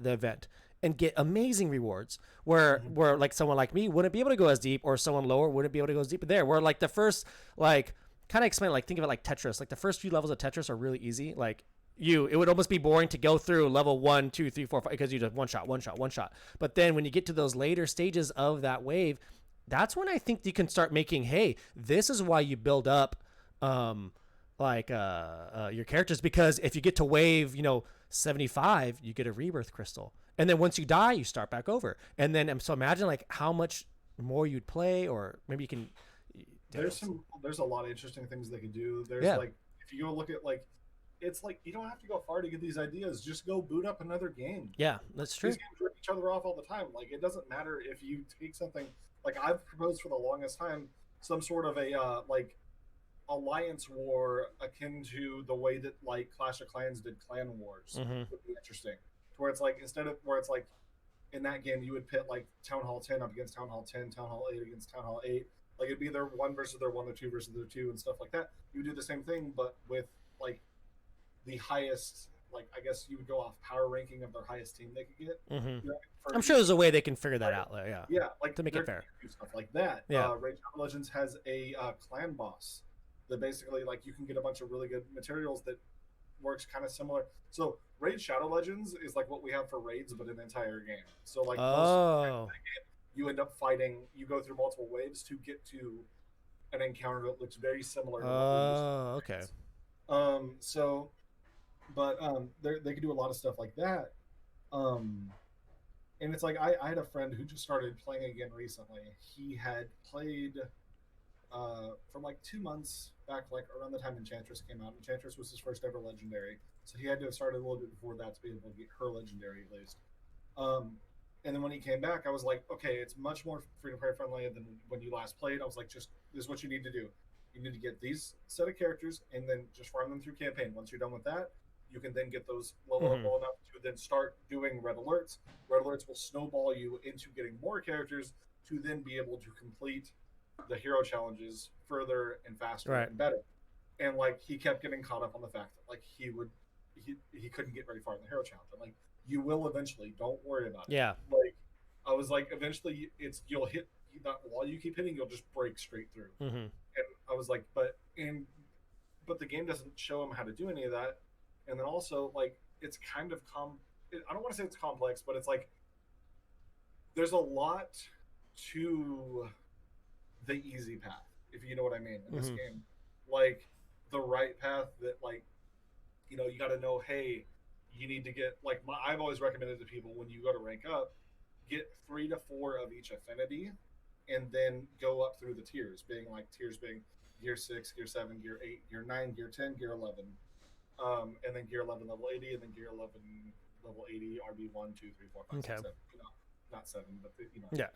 event and get amazing rewards where like someone like me wouldn't be able to go as deep, or someone lower wouldn't be able to go as deep there, where like the first, like kind of explain, like think of it like Tetris, like the first few levels of Tetris are really easy. Like it would almost be boring to go through level 1, 2, 3, 4, 5 because you just one shot. But then when you get to those later stages of that wave, that's when I think you can start making, hey, this is why you build up your characters, because if you get to wave, you know, 75, you get a rebirth crystal, and then once you die, you start back over. And then so imagine like how much more you'd play, or maybe you can there's a lot of interesting things they could do. There's Yeah. like if you go look at like it's like you don't have to go far to get these ideas. Just go boot up another game. Yeah, that's true. These games rip each other off all the time. Like it doesn't matter if you take something like I've proposed for the longest time some sort of a like alliance war akin to the way that like Clash of Clans did Clan Wars would be interesting. To where it's like instead of where it's like in that game you would pit like Town Hall 10 up against Town Hall 10, Town Hall 8 against Town Hall 8. Like it'd be their one versus their one, their two versus their two, and stuff like that. You would do the same thing, but with like the highest, like I guess you would go off power ranking of their highest team they could get. You know, I'm sure there's a way they can figure that out. Yeah. Yeah, like to make it fair. Stuff like that. Yeah. Raid Shadow Legends has a clan boss that basically like you can get a bunch of really good materials that works kind of similar. So Raid Shadow Legends is like what we have for raids, but an entire game. So like you end up fighting. You go through multiple waves to get to an encounter that looks very similar. Okay. So, but they could do a lot of stuff like that. And it's like I had a friend who just started playing again recently. He had played for like 2 months back, like around the time Enchantress came out. Enchantress was his first ever legendary, so he had to have started a little bit before that to be able to get her legendary at least. And then when he came back, I was like, okay, it's much more free-to-play friendly than when you last played. I was like, just this is what you need to do. You need to get these set of characters and then just farm them through campaign. Once you're done with that, you can then get those level up well enough to then start doing red alerts. Red alerts will snowball you into getting more characters to then be able to complete the hero challenges further and faster and better. And like he kept getting caught up on the fact that like he couldn't get very far in the hero challenge. I'm like, you will eventually. Don't worry about it. Yeah. Like I was like, eventually you'll hit that wall you keep hitting, you'll just break straight through. And I was like, but the game doesn't show him how to do any of that. And then also like it's kind of I don't want to say it's complex, but it's like there's a lot to the easy path, if you know what I mean, in this game. Like the right path that like, you know, you got to know, hey, you need to get like I've always recommended to people when you go to rank up, get 3 to 4 of each affinity and then go up through the tiers being gear 6, gear 7, gear 8, gear 9, gear 10, gear 11. And then gear 11 level 80, and then gear 11 level 80 RB 1, 2, 3, 4, 5, 6, 7. You know, not 7, but you know. Yeah.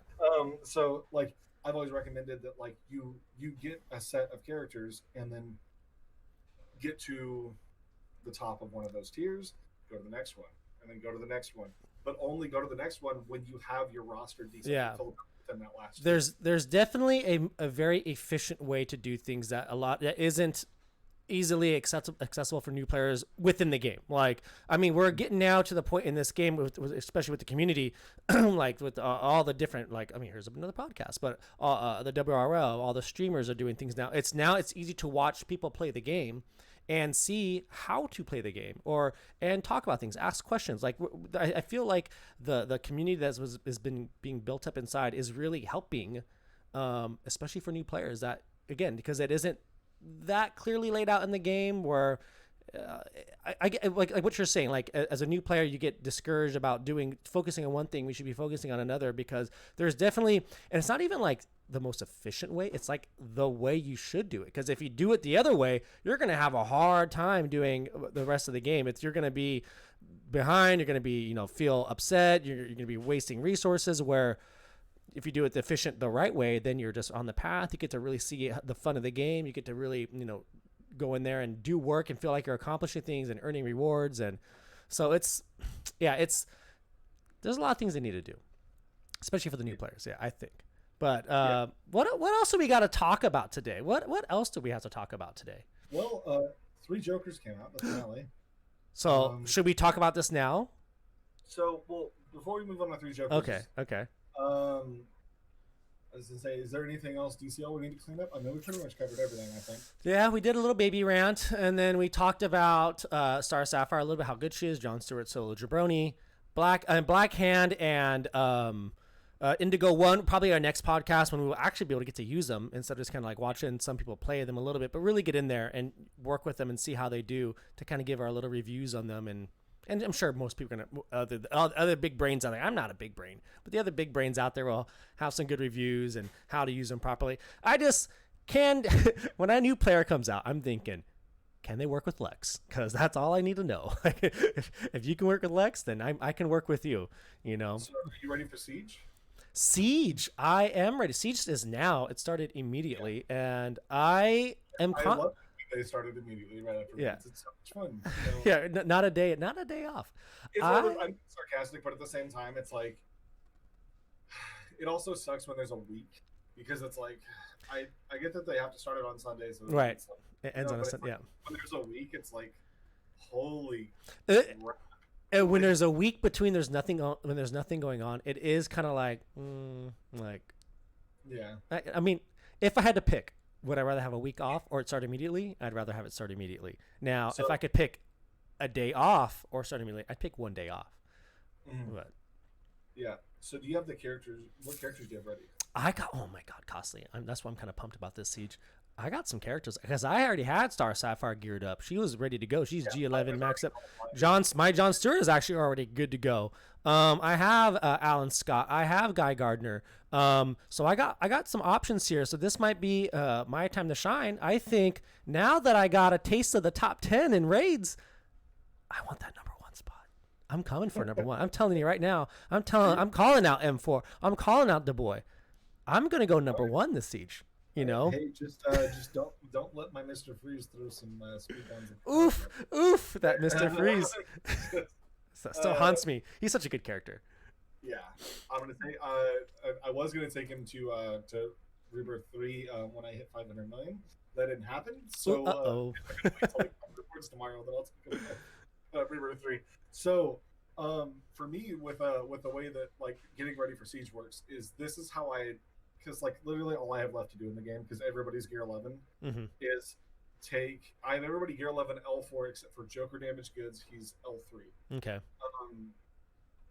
So like I've always recommended that like you get a set of characters and then get to the top of one of those tiers, go to the next one, and then go to the next one. But only go to the next one when you have your roster decently filled up within that last. There's definitely a very efficient way to do things that isn't easily accessible for new players within the game. Like, I mean, we're getting now to the point in this game, especially with the community, like with all the different, like, I mean, here's another podcast, but the WRL, all the streamers are doing things now. It's easy to watch people play the game and see how to play the game and talk about things, ask questions. Like, I feel like the community that has been being built up inside is really helping, especially for new players that, again, because it isn't that clearly laid out in the game where I get like what you're saying, like as a new player you get discouraged about focusing on one thing. We should be focusing on another, because there's definitely, and it's not even like the most efficient way, it's like the way you should do it, because if you do it the other way, you're going to have a hard time doing the rest of the game. You're going to be behind, you're going to be, you know, feel upset, you're going to be wasting resources, where if you do it the right way, then you're just on the path. You get to really see the fun of the game. You get to really, you know, go in there and do work and feel like you're accomplishing things and earning rewards. And so there's a lot of things they need to do, especially for the new players. Yeah, I think. But what else do we got to talk about today? What else do we have to talk about today? Well, 3 Jokers came out, the finale. So should we talk about this now? So, well, before we move on to 3 Jokers. Okay. I was going to say, is there anything else DCL we need to clean up? I mean, we pretty much covered everything, I think. Yeah, we did a little baby rant, and then we talked about Star Sapphire, a little bit how good she is, Jon Stewart, Solo Jabroni, Black Hand, and Indigo 1, probably our next podcast when we will actually be able to get to use them instead of just kind of like watching some people play them a little bit, but really get in there and work with them and see how they do to kind of give our little reviews on them. And I'm sure most people are going to, other big brains out there, I'm not a big brain, but the other big brains out there will have some good reviews and how to use them properly. can when a new player comes out, I'm thinking, can they work with Lex? Because that's all I need to know. If you can work with Lex, then I can work with you. You know, So, are you ready for Siege? Siege. I am ready. Siege is now. It started Yeah. immediately, and I am. I love that they started immediately right after Yeah, raids. It's so much fun. You know, yeah. Not a day. Not a day off. it's one of those. I I'm sarcastic, but at the same time, it's like it also sucks when there's a week because it's like I get that they have to start it on Sundays, so right. it's like, It ends on a but it's Sunday. like Yeah. when there's a week, it's like holy Uh, crap. when Like, there's a week between when there's nothing going on, it is kind of like like yeah. I mean, if I had to pick, would I rather have a week off or it start immediately? I'd rather have it start immediately. Now, So if I could pick a day off or start immediately, I'd pick one day off. mhm. But Yeah. So do you have the characters? What characters do you have ready? I got, oh my God, costly. That's why I'm kind of pumped about this siege. I got some characters because I already had Star Sapphire geared up. She was ready to go. She's Yeah, I G11 was max up. already My John Stewart is actually already good to go. I have Alan Scott. I have Guy Gardner. So I got some options here. So this might be my time to shine. I think now that I got a taste of the top 10 in raids, I want that number one spot. I'm coming for number one. I'm telling you right now. I'm calling out M4. I'm calling out the boy. I'm gonna go number one this siege. You know. Hey, just don't let my Mr. Freeze throw some speed guns. Oof, oof, that Mr. Freeze still haunts me. He's such a good character. Yeah, I'm gonna say I was gonna take him to Rebirth 3 when I hit 500 million. That didn't happen, so Uh-oh. I'm gonna wait till like reports tomorrow. Then I'll take him Rebirth 3. So for me with the way that like getting ready for Siege works is this is how because like literally all I have left to do in the game because everybody's gear 11 Mm-hmm. is I have everybody gear 11 L4 except for Joker damage goods. He's L3. Okay.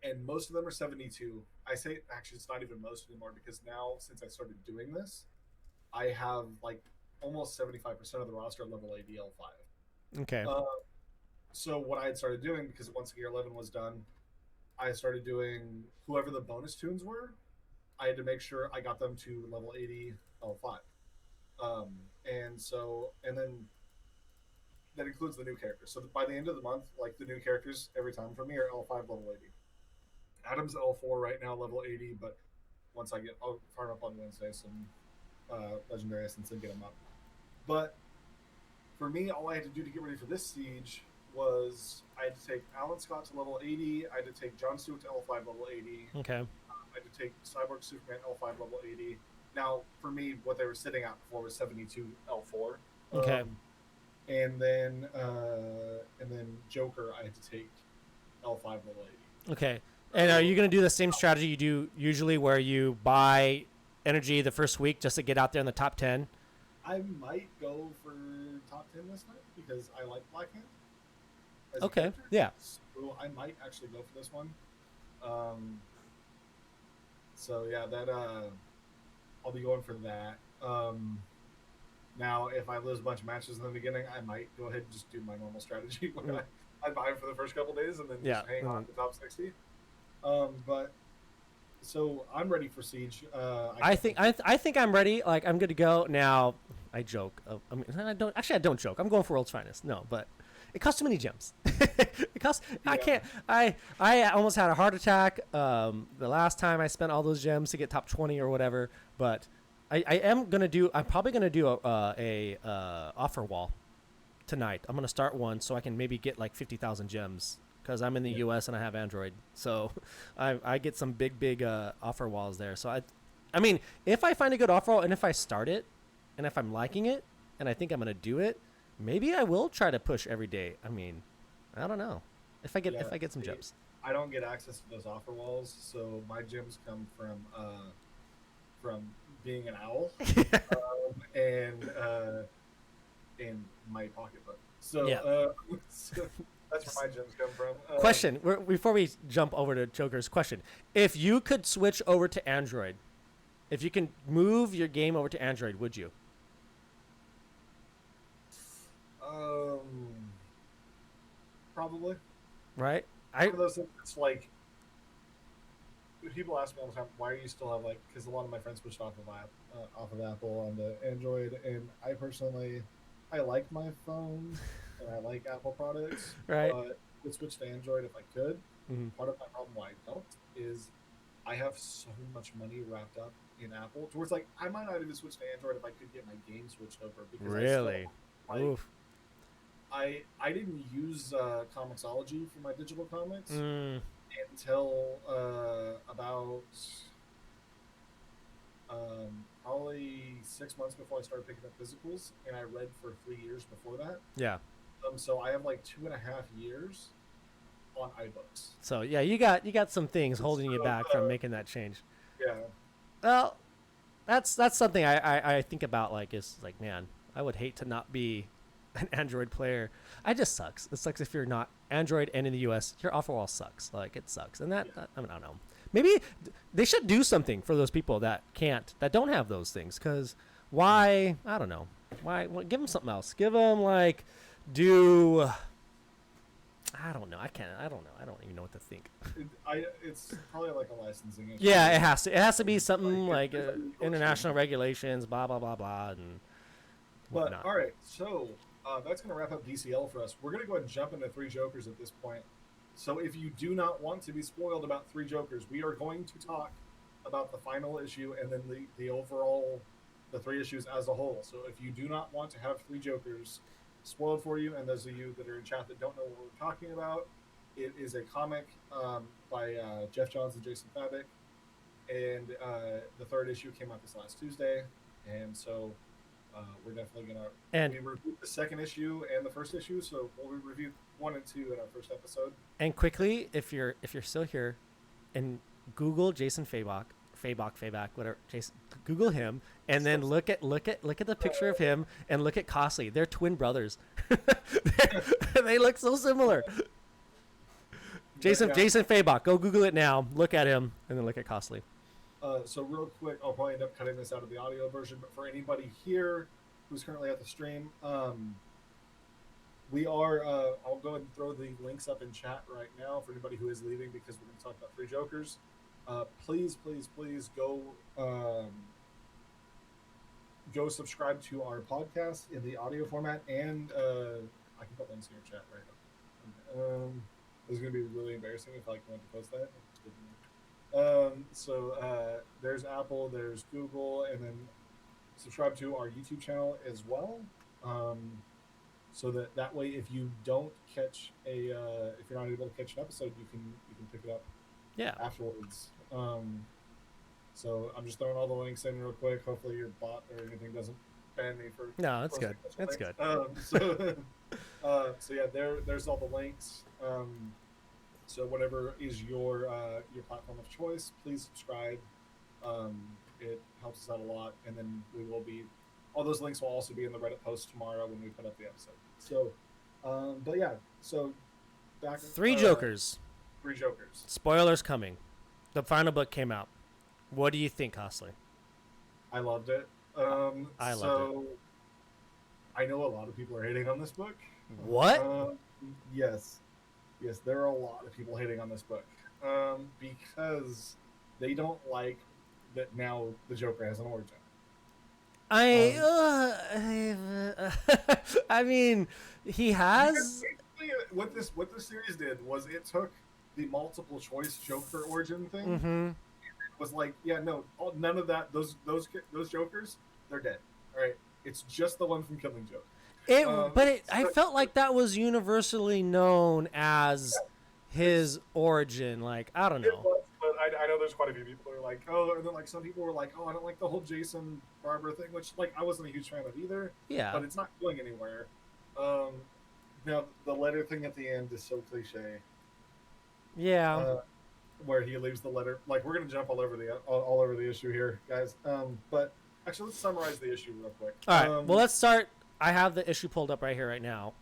And most of them are 72. I say actually it's not even most anymore because now since I started doing this, I have like almost 75% of the roster at level 80 L5. Okay. So what I had started doing because once gear 11 was done, I started doing whoever the bonus tunes were. I had to make sure I got them to level 80 L5. And then that includes the new characters. So by the end of the month, like the new characters every time for me are L5 level 80. Adam's L4 right now, level 80, but once I'll farm up on Wednesday some legendary essence and get them up. But for me, all I had to do to get ready for this siege was I had to take Alan Scott to level 80. I had to take John Stewart to L5 level 80. Okay. I had to take Cyborg Superman L5 level 80. Now, for me, what they were sitting at before was 72 L4. Okay. And then Joker, I had to take L5 level 80. Okay. And are you going to do the same strategy you do usually where you buy energy the first week just to get out there in the top 10? I might go for top 10 this time because I like Blackhand. Okay. Yeah. So I might actually go for this one. So yeah, that I'll be going for that. Now, if I lose a bunch of matches in the beginning, I might go ahead and just do my normal strategy where I buy for the first couple days and then just hang on to top 60. But so I'm ready for Siege. I think I'm ready. Like I'm good to go now. I joke. I mean, I don't joke. I'm going for world's finest. No, but it costs too many gems. It costs. Yeah. I can't. I almost had a heart attack the last time I spent all those gems to get top 20 or whatever. But I'm probably gonna do a offer wall tonight. I'm gonna start one so I can maybe get like 50,000 gems. Because I'm in the U.S. and I have Android, so I get some big offer walls there. So I mean, if I find a good offer wall and if I start it, and if I'm liking it, and I think I'm gonna do it, maybe I will try to push every day. I mean, I don't know if I get some gems. I don't get access to those offer walls, so my gems come from being an owl and my pocketbook. So yeah. That's where my gems come from. Question, before we jump over to Joker's question. If you could switch over to Android, if you can move your game over to Android, would you? Probably. Right? One of those things, it's like people ask me all the time, why do you still have because a lot of my friends switched off of Apple onto Android, and I personally, I like my phone and I like Apple products, Right. but I would switch to Android if I could. Mm-hmm. Part of my problem why I don't is I have so much money wrapped up in Apple towards I might not even switch to Android if I could get my game switched over because I still Really? like Oof. I didn't use Comixology for my digital comics Mm. until about probably 6 months before I started picking up physicals, and I read for 3 years before that. Yeah. So I have 2.5 years on iBooks. So yeah, you got some things holding you back from making that change. Yeah. Well, that's something I think about. Is man, I would hate to not be an Android player. It just sucks. It sucks if you're not Android and in the US. Your offer wall sucks. It sucks. And that I don't know. Maybe they should do something for those people that don't have those things. Because why? I don't know. Why? Well, give them something else. Give them do. I don't know. I can't. I don't know. I don't even know what to think. It's probably a licensing issue. Yeah, it has to. It has to be something international regulations, blah blah blah blah, and whatnot. But all right, so that's going to wrap up DCL for us. We're going to go ahead and jump into Three Jokers at this point. So if you do not want to be spoiled about Three Jokers, we are going to talk about the final issue and then the overall, the 3 issues as a whole. So if you do not want to have Three Jokers spoiled for you, and those of you that are in chat that don't know what we're talking about, it is a comic by Geoff Johns and Jason Fabok, and the 3rd issue came out this last Tuesday, and so we're definitely we reviewed the 2nd issue and the 1st issue, so we'll review 1 and 2 in our first episode. And quickly, if you're still here, and Google Jason Fabok, whatever, Jason, Google him, and then look at the picture of him, and look at Costly. They're twin brothers. They look so similar. Jason Fabok. Go Google it now. Look at him, and then look at Costly. So real quick, I'll probably end up cutting this out of the audio version, but for anybody here who's currently at the stream, we are. I'll go ahead and throw the links up in chat right now for anybody who is leaving, because we're going to talk about Three Jokers. Please go subscribe to our podcast in the audio format, and I can put links in your chat right now. This is going to be really embarrassing if I went to post that. So there's Apple, there's Google, and then subscribe to our YouTube channel as well. So that way, if you don't catch if you're not able to catch an episode, you can pick it up. Yeah. Afterwards. So I'm just throwing all the links in real quick. Hopefully your bot or anything doesn't ban me for. No, that's good. That's good. So yeah, there's all the links. So whatever is your platform of choice, please subscribe. It helps us out a lot, and then we will be. All those links will also be in the Reddit post tomorrow when we put up the episode. So, but yeah, so back. Three Jokers. Three Jokers. Spoilers coming. The final book came out. What do you think, Costly? I loved it. I loved it. I know a lot of people are hating on this book. What? Yes, there are a lot of people hating on this book because they don't like that now the Joker has an origin. I mean, he has. What this series did was it took the multiple choice Joker origin thing. Mm-hmm. It was none of that. Those Jokers, they're dead. All right, it's just the one from Killing Joke. I felt like that was universally known as his origin. I don't know. It was, but I know there's quite a few people who are like, oh, and then some people were like, oh, I don't like the whole Jason Barbara thing, which I wasn't a huge fan of either. Yeah. But it's not going anywhere. Now the letter thing at the end is so cliche. Yeah. Where he leaves the letter. We're gonna jump all over the issue here, guys. But actually, let's summarize the issue real quick. All right. Well, let's start. I have the issue pulled up right here, right now.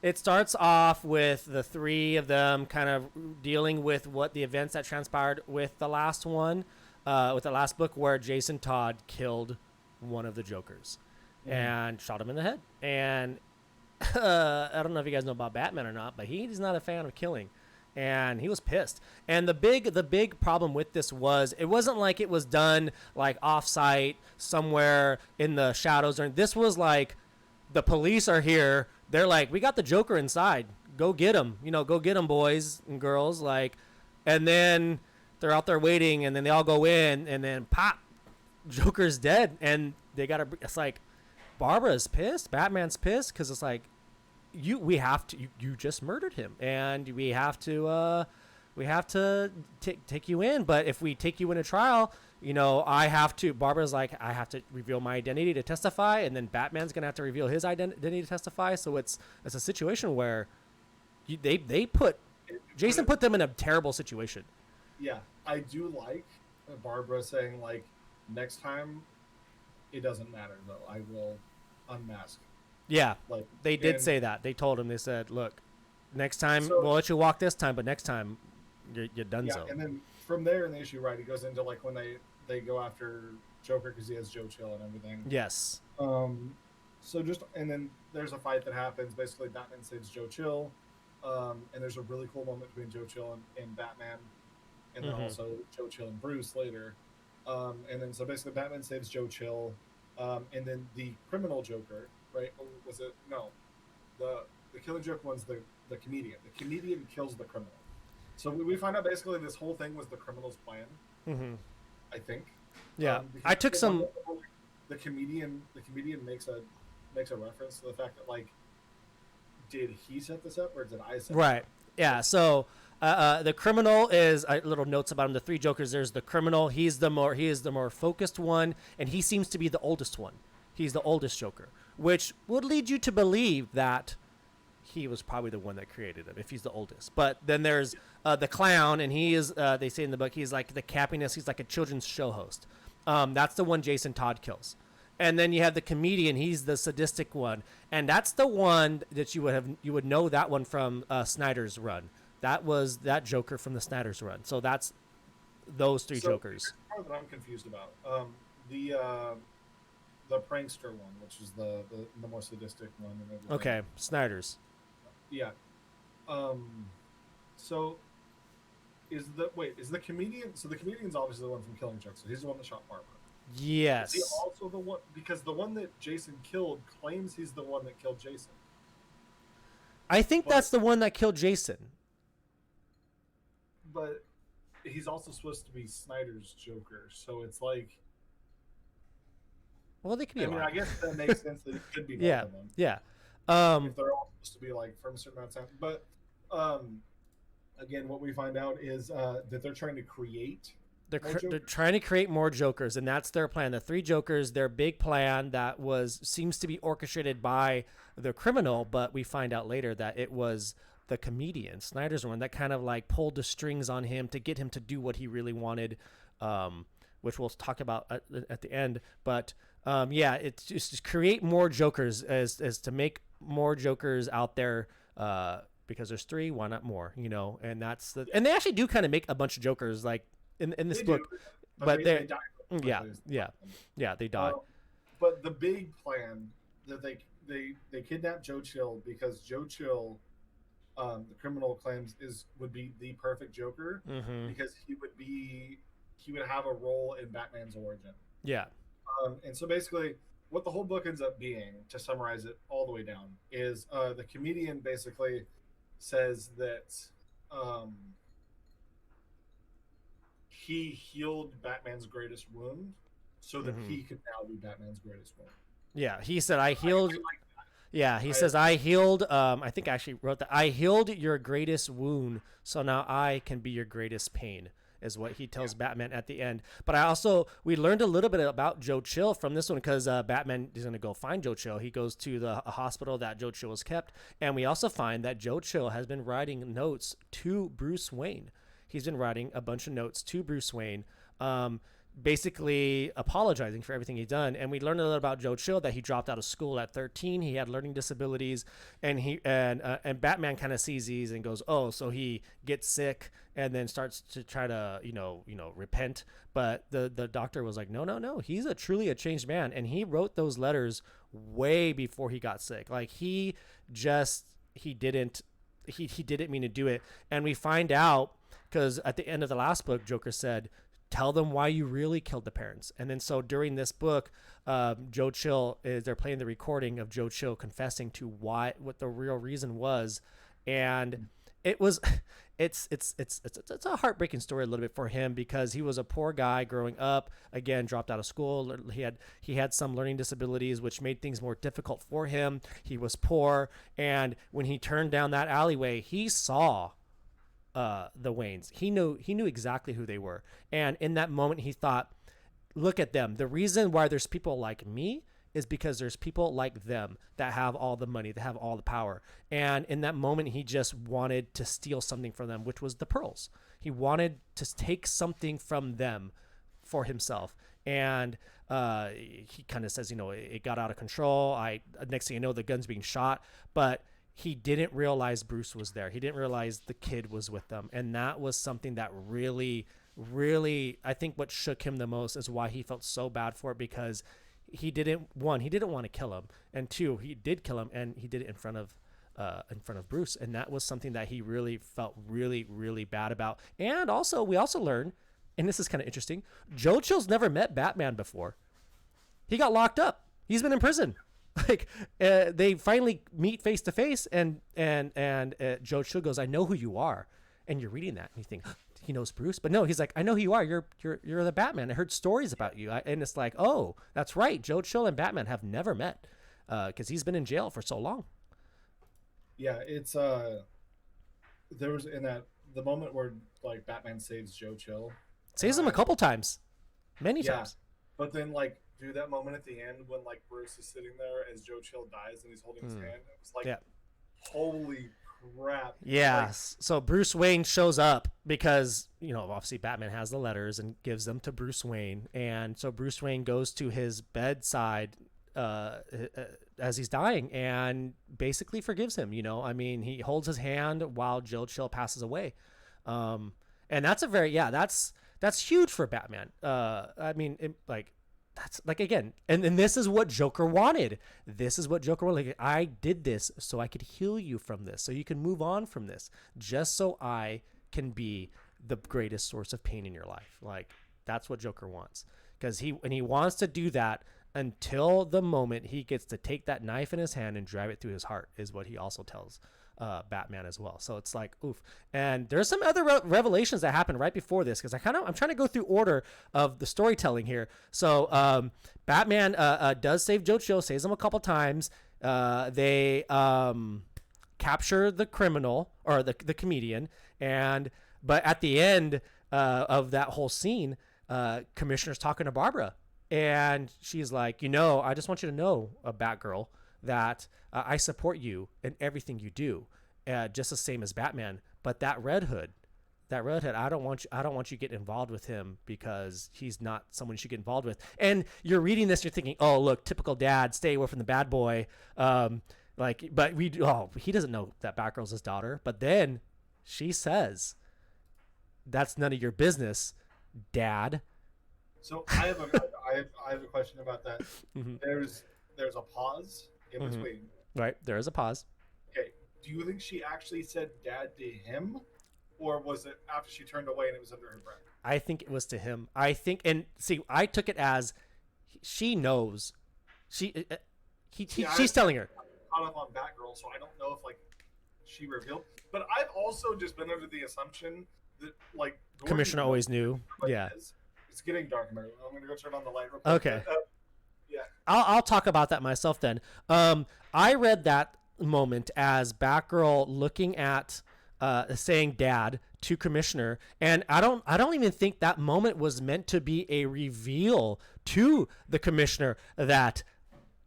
It starts off with the three of them kind of dealing with what the events that transpired with the last one, with the last book, where Jason Todd killed one of the Jokers and shot him in the head. And I don't know if you guys know about Batman or not, but he's not a fan of killing. and he was pissed. And the big problem with this was it wasn't like it was done like off-site somewhere in the shadows. Or this was like the police are here. They're like, we got the Joker inside. Go get him. Go get him, boys and girls. Like, and then they're out there waiting, and then they all go in, and then pop, Joker's dead, and they gotta. It's like Barbara's pissed. Batman's pissed because it's like we have to. You just murdered him, and we have to take you in. But if we take you in a trial, I have to. Barbara's like, I have to reveal my identity to testify, and then Batman's gonna have to reveal his identity to testify. So it's a situation where they put Jason put them in a terrible situation. Yeah, I do like Barbara saying like, next time, it doesn't matter though. I will unmask. Yeah, like they did say that. They told him. They said, "Look, next time we'll let you walk this time, but next time you're done." Yeah, and then from there in the issue, right, it goes into like when they go after Joker because he has Joe Chill and everything. Yes. And then there's a fight that happens. Basically, Batman saves Joe Chill, and there's a really cool moment between Joe Chill and Batman, and then also Joe Chill and Bruce later. And then so basically Batman saves Joe Chill, and then the criminal Joker, right? Or was it no? The killing joke one's the comedian. The comedian kills the criminal. So we find out basically this whole thing was the criminal's plan. Mm-hmm. I think. Yeah, I took some. The comedian makes a reference to the fact that like, did he set this up or did I set right. it up? Yeah. So. The criminal is little notes about him. The three Jokers. There's the criminal. He is the more focused one, and he seems to be the oldest one. He's the oldest Joker, which would lead you to believe that he was probably the one that created him if he's the oldest. But then there's the clown, and he is. They say in the book he's like the cappiness. He's like a children's show host. That's the one Jason Todd kills. And then you have the comedian. He's the sadistic one, and that's the one that you would know that one from Snyder's run. That was that Joker from the Snyder's run. So that's those three Jokers. The part that I'm confused about. The prankster one, which is the more sadistic one. And everything. Okay, Snyder's. Yeah. So is the comedian? So the comedian's obviously the one from Killing Joke. So he's the one that shot Barbara. Yes. Is he also the one because the one that Jason killed claims he's the one that killed Jason? I think that's the one that killed Jason. But he's also supposed to be Snyder's Joker, so it's like. Well, they could be. I guess that makes sense that it could be both of them. Yeah. If they're all supposed to be like from a certain amount of time, but again, what we find out is that they're trying to create. They're trying to create more Jokers, and that's their plan. The three Jokers, their big plan that seems to be orchestrated by the criminal, but we find out later that it was the comedian, Snyder's one, that kind of like pulled the strings on him to get him to do what he really wanted, which we'll talk about at the end. But it's just create more Jokers as to make more Jokers out there because there's three, why not more? And that's and they actually do kind of make a bunch of Jokers like in this book, but they die. Yeah, they die. But the big plan that they kidnap Joe Chill because Joe Chill. The criminal claims would be the perfect Joker because he would have a role in Batman's origin. Yeah. And so basically what the whole book ends up being, to summarize it all the way down, is the comedian basically says that he healed Batman's greatest wound so that he could now be Batman's greatest wound. Yeah, he said, I healed... Yeah, he says, I healed, I think I actually wrote that, I healed your greatest wound, so now I can be your greatest pain, is what he tells Batman at the end. But we learned a little bit about Joe Chill from this one, because Batman is going to go find Joe Chill. He goes to the hospital that Joe Chill was kept, and we also find that Joe Chill has been writing notes to Bruce Wayne. He's been writing a bunch of notes to Bruce Wayne, basically apologizing for everything he'd done. And we learned a little about Joe Chill, that he dropped out of school at 13. He had learning disabilities, and Batman kind of sees these and goes, oh, so he gets sick and then starts to try to, repent. But the doctor was like, no, he's truly a changed man. And he wrote those letters way before he got sick. Like he didn't he didn't mean to do it. And we find out because at the end of the last book, Joker said, tell them why you really killed the parents. And then so during this book, Joe Chill they're playing the recording of Joe Chill confessing to what the real reason was. And it was it's a heartbreaking story a little bit for him because he was a poor guy growing up, again dropped out of school. He had some learning disabilities which made things more difficult for him. He was poor, and when he turned down that alleyway, he saw the Waynes. He knew exactly who they were, and in that moment he thought, look at them. The reason why there's people like me is because there's people like them that have all the money, that have all the power. And in that moment, he just wanted to steal something from them, which was the pearls. He wanted to take something from them for himself. And he kind of says, it got out of control. Next thing you know, the gun's being shot, but he didn't realize Bruce was there. He didn't realize the kid was with them. And that was something that really, really, I think what shook him the most is why he felt so bad for it, because he didn't want to kill him, and two, he did kill him, and he did it in front of Bruce, and that was something that he really felt really, really bad about. And also, we also learned, and this is kind of interesting, Joe Chill's never met Batman before. He got locked up. He's been in prison. Like they finally meet face to face, and Joe Chill goes, "I know who you are," and you're reading that, and you think, he knows Bruce, but no, he's like, I know who you are. You're the Batman. I heard stories about you. And it's like, oh, that's right. Joe Chill and Batman have never met because he's been in jail for so long. Yeah, it's there was the moment where like Batman saves Joe Chill. Saves him a couple times. Many times. But then like dude, that moment at the end when like Bruce is sitting there as Joe Chill dies and he's holding his hand, it was like holy crap. Yeah. So Bruce Wayne shows up because, obviously Batman has the letters and gives them to Bruce Wayne. And so Bruce Wayne goes to his bedside as he's dying and basically forgives him. He holds his hand while Joe Chill passes away. And that's that's huge for Batman. That's like, again, and this is what Joker wanted. Like, I did this so I could heal you from this, so you can move on from this, just so I can be the greatest source of pain in your life. Like, that's what Joker wants, because he wants to do that until the moment he gets to take that knife in his hand and drive it through his heart, is what he also tells Batman as well. So it's like, oof. And there's some other revelations that happened right before this, because I'm trying to go through order of the storytelling here. So Batman does save Joe Chill, saves him a couple times. They capture the criminal, or the comedian, but at the end of that whole scene, Commissioner's talking to Barbara, and she's like, I just want you to know, Batgirl, that I support you in everything you do, just the same as Batman. But that Red Hood, I don't want you to get involved with him, because he's not someone you should get involved with. And you're reading this, you're thinking, oh, look, typical dad, stay away from the bad boy. But he doesn't know that Batgirl's his daughter. But then she says, that's none of your business, Dad. So I have a question about that. Mm-hmm. There's a pause in between. Right, there is a pause. Okay, do you think she actually said Dad to him, or was it after she turned away and it was under her breath? I think it was to him. I took it as she knows. She's telling her. I'm caught up on Batgirl, so I don't know if like she revealed. But I've also just been under the assumption that like Commissioner always knew. Yeah. It's getting dark. I'm gonna go turn on the light real quick. Okay. Yeah. I'll talk about that myself then. I read that moment as Batgirl looking at saying Dad to Commissioner, and I don't even think that moment was meant to be a reveal to the Commissioner that,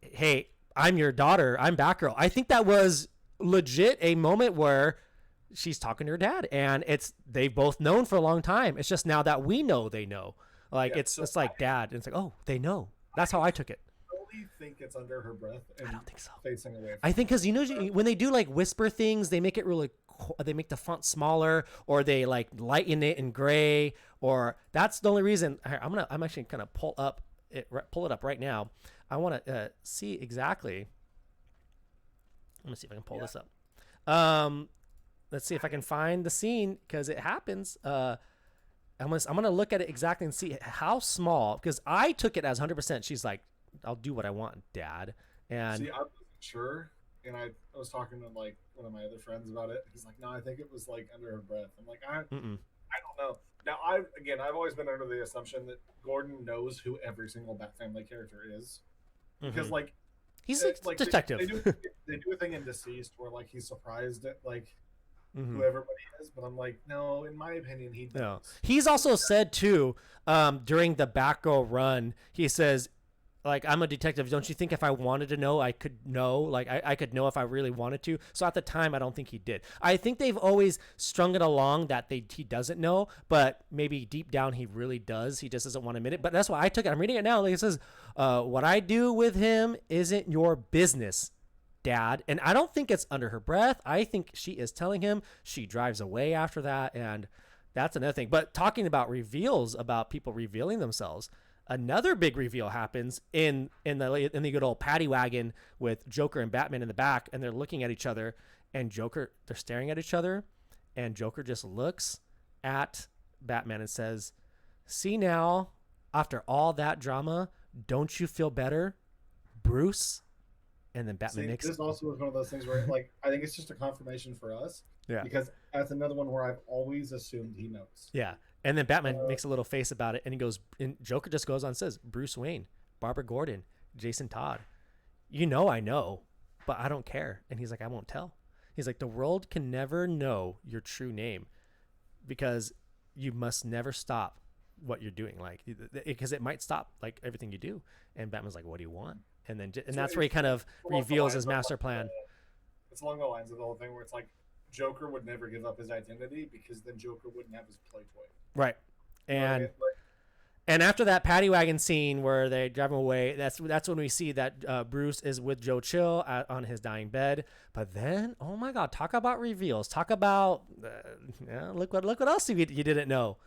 hey, I'm your daughter, I'm Batgirl. I think that was legit a moment where she's talking to her dad, and they've both known for a long time. It's just now that we know they know. Like, yeah, it's like Dad, and it's like, oh, they know. That's how I took it. I really think it's under her breath. And I don't think so. Facing away. I think because when they do like whisper things, they make it really. They make the font smaller, or they like lighten it in gray, or that's the only reason. I'm actually gonna pull it up right now. I want to see exactly. Let me see if I can pull this up. let's see if I can find the scene because it happens. I'm gonna look at it exactly and see how small, because I took it as 100%. She's like, I'll do what I want, Dad. And see, I wasn't sure, and I was talking to like one of my other friends about it. He's like, no, I think it was like under her breath. I'm like, I don't know. Now, I've always been under the assumption that Gordon knows who every single Bat Family character is, because like he's a detective. They do a thing in Deceased where like he's surprised at like who everybody is, but I'm like, no, in my opinion, he does. No. He's also said too, during the Batgirl run, he says, like, I'm a detective. Don't you think if I wanted to know, I could know? Like, I could know if I really wanted to. So at the time, I don't think he did. I think they've always strung it along that he doesn't know, but maybe deep down he really does. He just doesn't want to admit it. But that's why I took it. I'm reading it now. Like, it says, what I do with him isn't your business, Dad. And I don't think it's under her breath. I think she is telling him. She drives away after that, and that's another thing. But talking about reveals, about people revealing themselves, another big reveal happens in the good old paddy wagon with Joker and Batman in the back, and they're looking at each other, and they're staring at each other, and Joker just looks at Batman and says, "See now, after all that drama, don't you feel better, Bruce?" And then Batman makes. This also was one of those things where, like, I think it's just a confirmation for us. Yeah. Because that's another one where I've always assumed he knows. Yeah. And then Batman makes a little face about it, and he goes, and Joker just goes on and says, "Bruce Wayne, Barbara Gordon, Jason Todd. I know, but I don't care." And he's like, "I won't tell." He's like, "The world can never know your true name because you must never stop what you're doing, like, because it might stop like everything you do." And Batman's like, "What do you want?" And then that's where he kind of reveals his master plan. It's along the lines of the whole thing where it's like Joker would never give up his identity because then Joker wouldn't have his play toy. Right. And and after that paddy wagon scene where they drive him away, that's when we see that Bruce is with Joe Chill on his dying bed. But then, oh my God, talk about reveals. Talk about look what else you didn't know.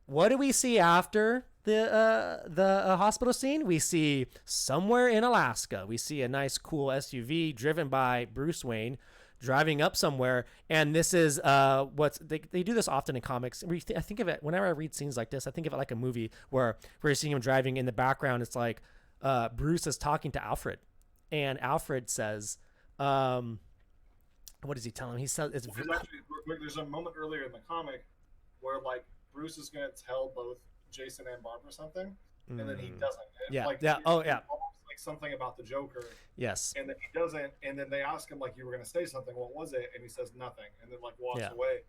What do we see after the hospital scene? We see somewhere in Alaska. We see a nice, cool SUV driven by Bruce Wayne, driving up somewhere, and this is they do this often in comics. I think of it whenever I read scenes like this. I think of it like a movie where we're seeing him driving in the background. It's like Bruce is talking to Alfred, and Alfred says, "What does he tell him?" He says, "It's actually, there's a moment earlier in the comic where like Bruce is going to tell both Jason and Barbara something, and then he doesn't. Like something about the Joker. Yes. And then he doesn't, and then they ask him like, "You were going to say something. What was it?" And he says nothing, and then like walks away.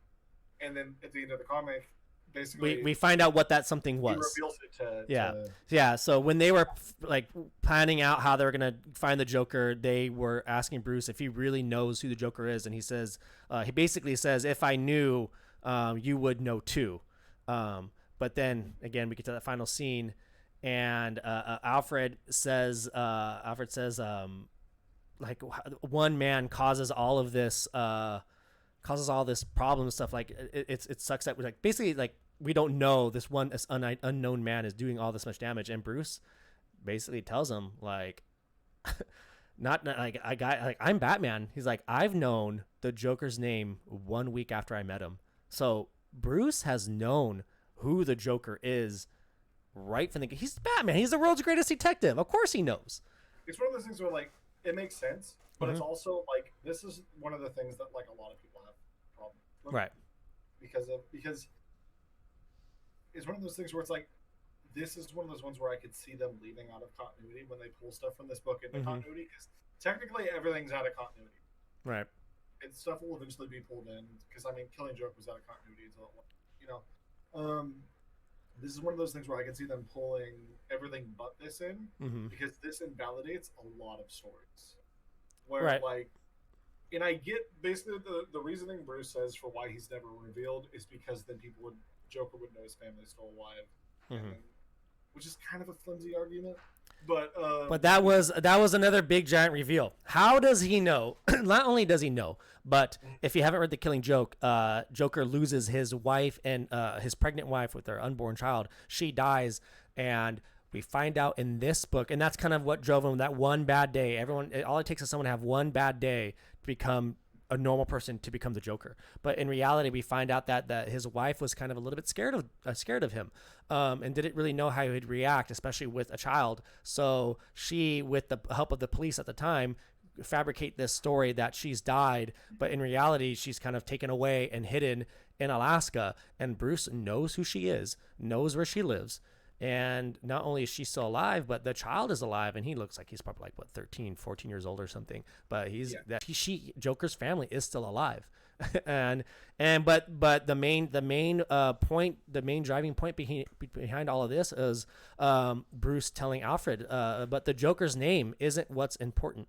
And then at the end of the comic, basically we find out what that something was. He reveals it to So when they were like planning out how they were going to find the Joker, they were asking Bruce if he really knows who the Joker is, and he says he basically says, "If I knew, you would know too." But then again, we get to that final scene, and Alfred says, like, one man causes all this problem and stuff. Like it sucks that we like basically like we don't know this unknown man is doing all this much damage, and Bruce basically tells him like, not like I'm Batman. He's like, I've known the Joker's name 1 week after I met him, so Bruce has known who the Joker is right from he's Batman. He's the world's greatest detective. Of course he knows. It's one of those things where like it makes sense, but it's also like this is one of the things that like a lot of people have a problem with. Right. Because it's one of those things where it's like this is one of those ones where I could see them leaving out of continuity when they pull stuff from this book into continuity, because technically everything's out of continuity. Right. And stuff will eventually be pulled in, because I mean Killing Joke was out of continuity until this is one of those things where I can see them pulling everything but this in, because this invalidates a lot of stories. Where like, and I get basically the reasoning Bruce says for why he's never revealed is because then Joker would know his family still alive, which is kind of a flimsy argument. But that was another big giant reveal. How does he know? Not only does he know, but if you haven't read The Killing Joke, Joker loses his wife and his pregnant wife with their unborn child. She dies, and we find out in this book, and that's kind of what drove him that one bad day. All it takes is someone to have one bad day to become a normal person to become the Joker. But in reality, we find out that his wife was kind of a little bit scared of him, and didn't really know how he'd react, especially with a child. So she, with the help of the police at the time, fabricate this story that she's died, but in reality, she's kind of taken away and hidden in Alaska. And Bruce knows who she is, knows where she lives. And not only is she still alive, but the child is alive, and he looks like he's probably like 13, 14 years old or something. But Joker's family is still alive. but the main driving point behind all of this is Bruce telling Alfred, but the Joker's name isn't what's important.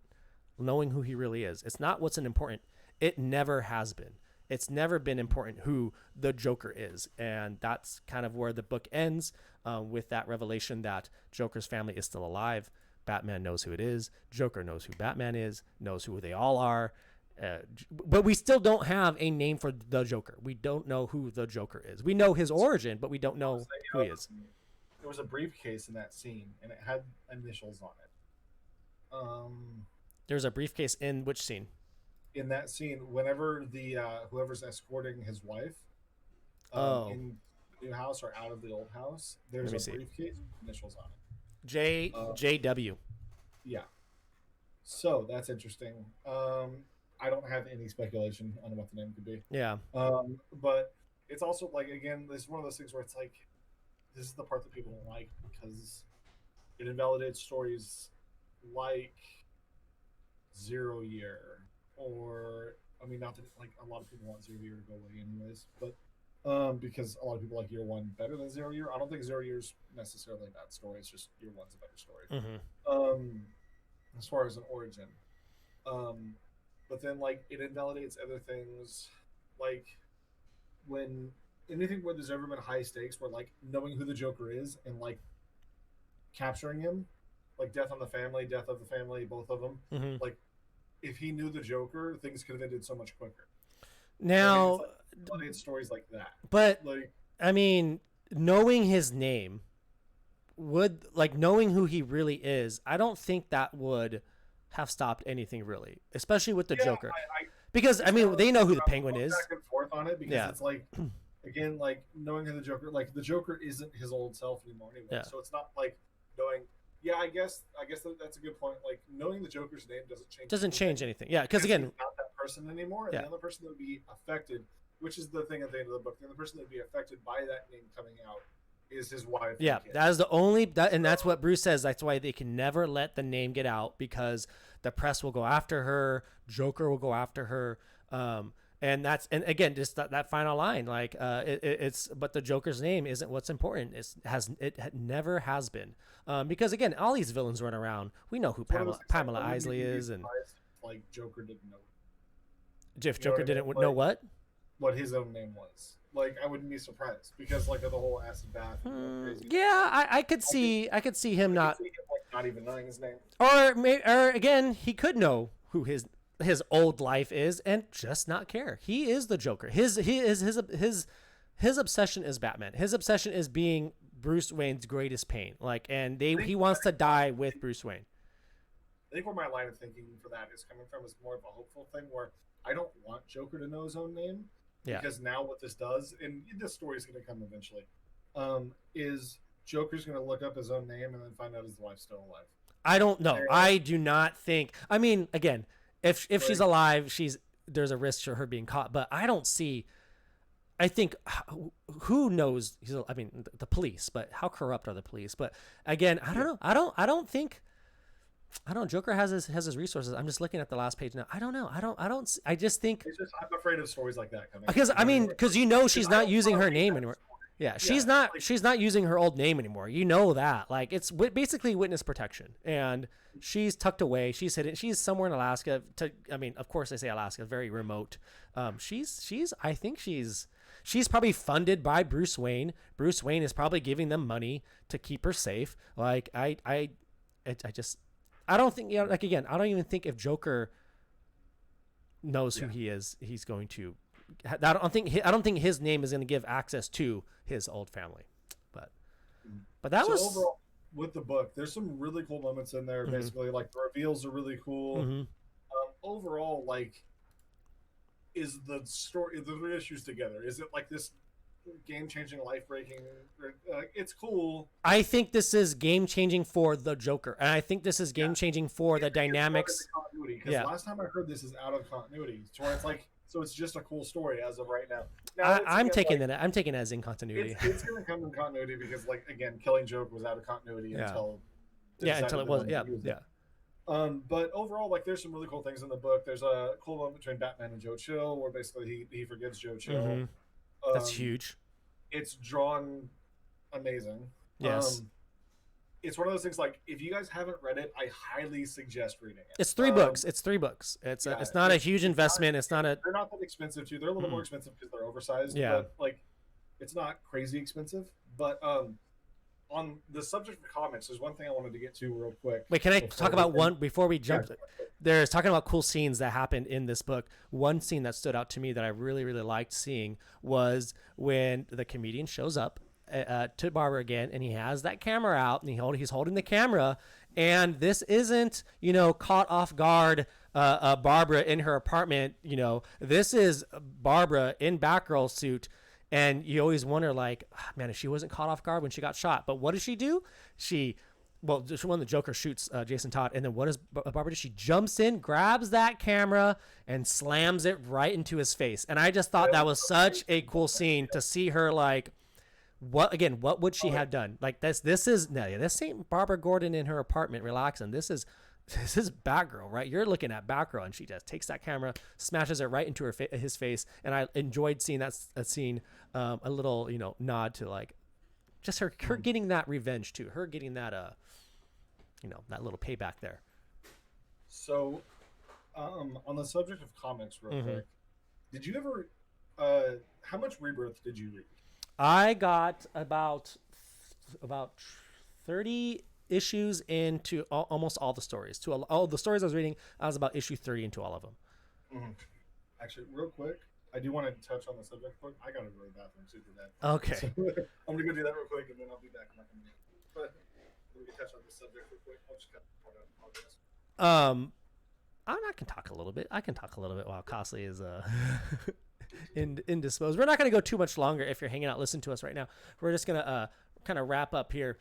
Knowing who he really is, it's not what's important. It never has been. It's never been important who the Joker is. And that's kind of where the book ends, with that revelation that Joker's family is still alive. Batman knows who it is. Joker knows who Batman is, knows who they all are. But we still don't have a name for the Joker. We don't know who the Joker is. We know his origin, but we don't know who he is. There was a briefcase in that scene, and it had initials on it. There's a briefcase in which scene? In that scene, whenever the whoever's escorting his wife in the new house or out of the old house, there's a briefcase with initials on it. JW. Yeah. So that's interesting. I don't have any speculation on what the name could be. Yeah. But it's also like, again, this is one of those things where it's like, this is the part that people don't like because it invalidates stories like Zero Year, or I mean, not that like a lot of people want Zero Year to go away anyways, but because a lot of people like Year One better than 0 Year. I don't think 0 Year's necessarily a bad story. It's just Year One's a better story. As far as an origin, but then like it invalidates other things, like when anything where there's ever been high stakes, where like knowing who the Joker is and like capturing him, like death of the family, both of them, like if he knew the Joker, things could have ended so much quicker. Now, it's stories like that. But like, I mean, knowing his name would, like, knowing who he really is, I don't think that would have stopped anything really, especially with the Joker. Because I mean, they know who the Penguin is. Back and forth on it because it's like, again, like knowing who the Joker, like the Joker isn't his old self anymore anyway. So it's not like knowing. Yeah, I guess that's a good point. Like knowing the Joker's name doesn't change anything. Yeah, because again, he's not that person anymore. And the other person that would be affected, which is the thing at the end of the book, the other person that would be affected by that name coming out is his wife. Yeah, that is the only and that's what Bruce says. That's why they can never let the name get out, because the press will go after her, Joker will go after her. And again, just that final line, like it's but the Joker's name isn't what's important. It never has been, because again, all these villains run around. We know who Pamela Isley is, and like Joker didn't know. Joker didn't know what his own name was. Like I wouldn't be surprised because like of the whole acid bath. Yeah, I could see him not even knowing his name, or again, he could know who his old life is and just not care. He is the Joker. His obsession is Batman. His obsession is being Bruce Wayne's greatest pain. Like, and he wants to die with Bruce Wayne. I think where my line of thinking for that is coming from is more of a hopeful thing, where I don't want Joker to know his own name, because now what this does, and this story is going to come eventually, is Joker's going to look up his own name and then find out his wife's still alive. I don't know. I do not think. I mean, again, if she's alive, there's a risk for her being caught. But I don't see. I think who knows? I mean, the police. But how corrupt are the police? But again, I don't know. I don't think. Joker has his resources. I'm just looking at the last page now. I don't know. I just think. I'm afraid of stories like that coming. Because she's not using her name anymore. Yeah, she's not using her old name anymore. You know that. Like, it's basically witness protection, and she's tucked away. She's hidden. She's somewhere in Alaska. Of course, I say Alaska, very remote. I think she's probably funded by Bruce Wayne. Bruce Wayne is probably giving them money to keep her safe. Like, I don't think, like, again, I don't even think if Joker knows who he is, he's going to. I don't think his name is going to give access to his old family, but that was overall with the book. There's some really cool moments in there. Basically, like the reveals are really cool. Overall, like is the story, the three issues together? Is it like this game-changing, life-breaking? It's cool. I think this is game-changing for the Joker, and I think this is game-changing for the dynamics. Because last time I heard this is out of continuity, so where it's like, so it's just a cool story as of right now. I'm taking it as in continuity. It's going to come in continuity because, like, again, Killing Joke was out of continuity until it was. But overall, like, there's some really cool things in the book. There's a cool moment between Batman and Joe Chill, where basically he forgives Joe Chill. Mm-hmm. That's huge. It's drawn amazing. Yes. It's one of those things, like, if you guys haven't read it, I highly suggest reading it. It's 3 books. It's 3 books. It's not a huge investment. They're not that expensive too. They're a little more expensive because they're oversized. Yeah. But, like, it's not crazy expensive. But on the subject of comics, there's one thing I wanted to get to real quick. Wait, can I talk about one before we jump? Yeah. There's talking about cool scenes that happened in this book. One scene that stood out to me that I really, really liked seeing was when the comedian shows up to Barbara again, and he has that camera out, and he's holding the camera, and this isn't, caught off guard Barbara in her apartment. This is Barbara in Batgirl suit, and you always wonder, like, man, if she wasn't caught off guard when she got shot. But what does she do? When the Joker shoots Jason Todd, and then what does Barbara do? She jumps in, grabs that camera, and slams it right into his face. And I just thought that was such a cool scene to see her, like, what would she have done? Like, this ain't Barbara Gordon in her apartment relaxing. This is Batgirl, right? You're looking at Batgirl, and she just takes that camera, smashes it right into his face. And I enjoyed seeing that scene, a little, nod to, like, just her getting that revenge too, her getting that that little payback there. So, on the subject of comics, real quick, did you ever? How much Rebirth did you read? I got about 30 issues into almost all the stories. To all the stories I was reading, I was about issue 30 into all of them. Mm-hmm. Actually, real quick, I do want to touch on the subject book. I gotta go to the bathroom super bad. Okay. So, I'm gonna go do that real quick, and then I'll be back. But let me touch on the subject real quick. I'll just cut the I can talk a little bit. While Costly is indisposed. We're not going to go too much longer. If you're hanging out, listen to us right now. We're just going to kind of wrap up here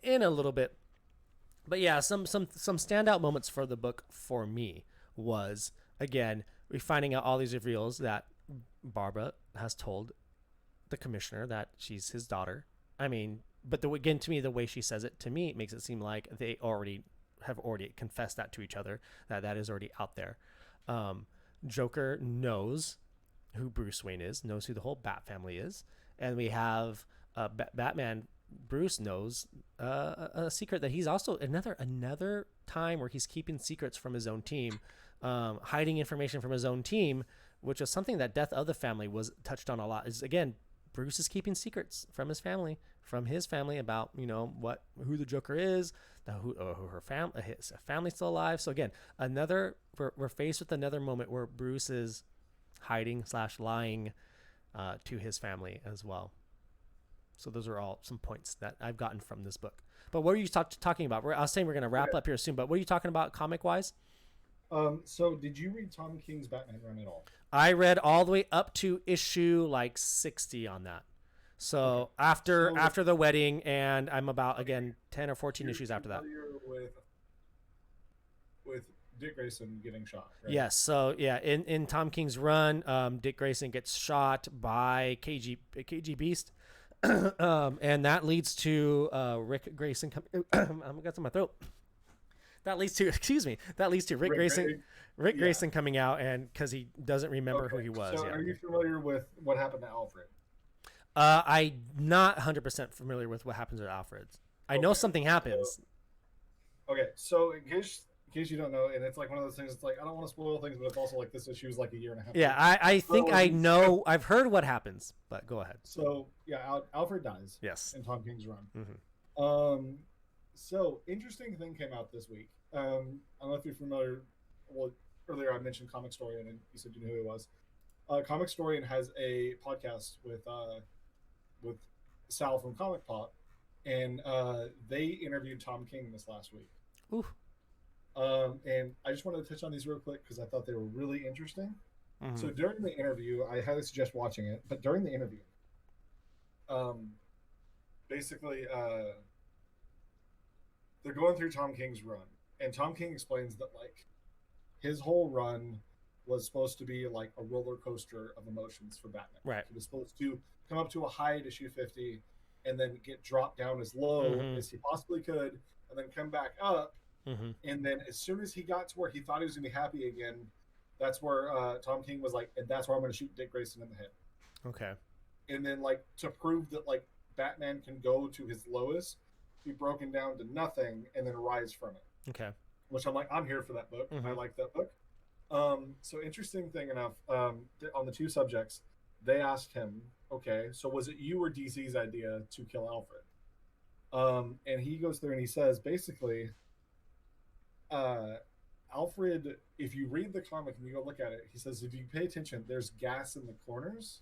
in a little bit. But yeah, some standout moments for the book for me was, again, we finding out all these reveals that Barbara has told the commissioner that she's his daughter. I mean, but again, to me, the way she says it, to me, it makes it seem like they have already confessed that to each other, that is already out there. Joker knows who Bruce Wayne is, knows who the whole Bat family is, and we have Batman. Bruce knows a secret that he's also another time where he's keeping secrets from his own team, hiding information from his own team, which is something that Death of the Family was touched on a lot. Is, again, Bruce is keeping secrets from his family about who the Joker is, who her family, his family's still alive. So again, we're faced with another moment where Bruce is hiding / lying to his family as well. So those are all some points that I've gotten from this book. But what are you talking about? I was saying we're going to wrap up here soon, but what are you talking about comic-wise? So did you read Tom King's Batman run at all? I read all the way up to issue 60 on that. So after the wedding, and I'm about, again, 10 or 14 issues after that. With Dick Grayson getting shot, right? Yes. So yeah, in Tom King's run, Dick Grayson gets shot by KG Beast. And that leads to Rick Grayson I'm got to my throat. That leads to Rick Grayson. Rick Grayson coming out, and because he doesn't remember who he was. So are you familiar with what happened to Alfred? I'm not 100% familiar with what happens with Alfred. I know something happens. So in case you don't know, and it's like one of those things, it's like, I don't want to spoil things, but it's also like this issue is like a year and a half. Yeah, I think I know. I've heard what happens, but go ahead. So yeah, Alfred dies. Yes. In Tom King's run. Mm-hmm. So interesting thing came out this week. I don't know if you're familiar. Well, earlier I mentioned Comic Storian, and you said you knew who it was. Comic Storian has a podcast with Sal from Comic Pop, and they interviewed Tom King this last week. Ooh. And I just wanted to touch on these real quick because I thought they were really interesting. So during the interview, I highly suggest watching it. But during the interview, um, basically, they're going through Tom King's run, and Tom King explains that like his whole run was supposed to be like a roller coaster of emotions for Batman. Right. He was supposed to come up to a high at issue 50 and then get dropped down as low as he possibly could and then come back up. And then as soon as he got to where he thought he was going to be happy again, that's where Tom King was like, and that's where I'm going to shoot Dick Grayson in the head. Okay. And then like to prove that like Batman can go to his lowest, be broken down to nothing, and then rise from it. Okay. Which I'm like, I'm here for that book. I like that book. So interesting thing enough, on the two subjects, they asked him, okay, so was it you or DC's idea to kill Alfred? And he goes through and he says, basically, Alfred, if you read the comic and you go look at it, he says, if you pay attention, there's gas in the corners.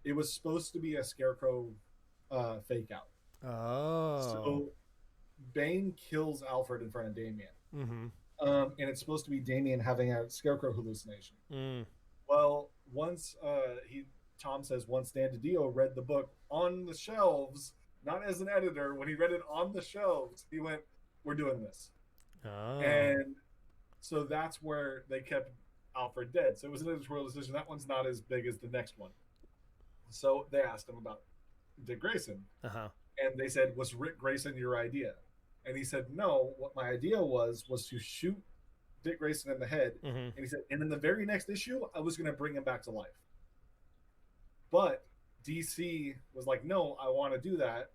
It was supposed to be a Scarecrow fake out. Oh. So Bane kills Alfred in front of Damian. And it's supposed to be Damian having a Scarecrow hallucination. Well, once Tom says once Dan DiDio read the book on the shelves, not as an editor, when he read it on the shelves, he went, we're doing this. And so that's where they kept Alfred dead. So it was an editorial decision. That one's not as big as the next one. So they asked him about Dick Grayson. And they said, was Rick Grayson your idea? And he said, no, what my idea was to shoot Dick Grayson in the head. And he said, and in the very next issue, I was going to bring him back to life. But DC was like, no, I want to do that.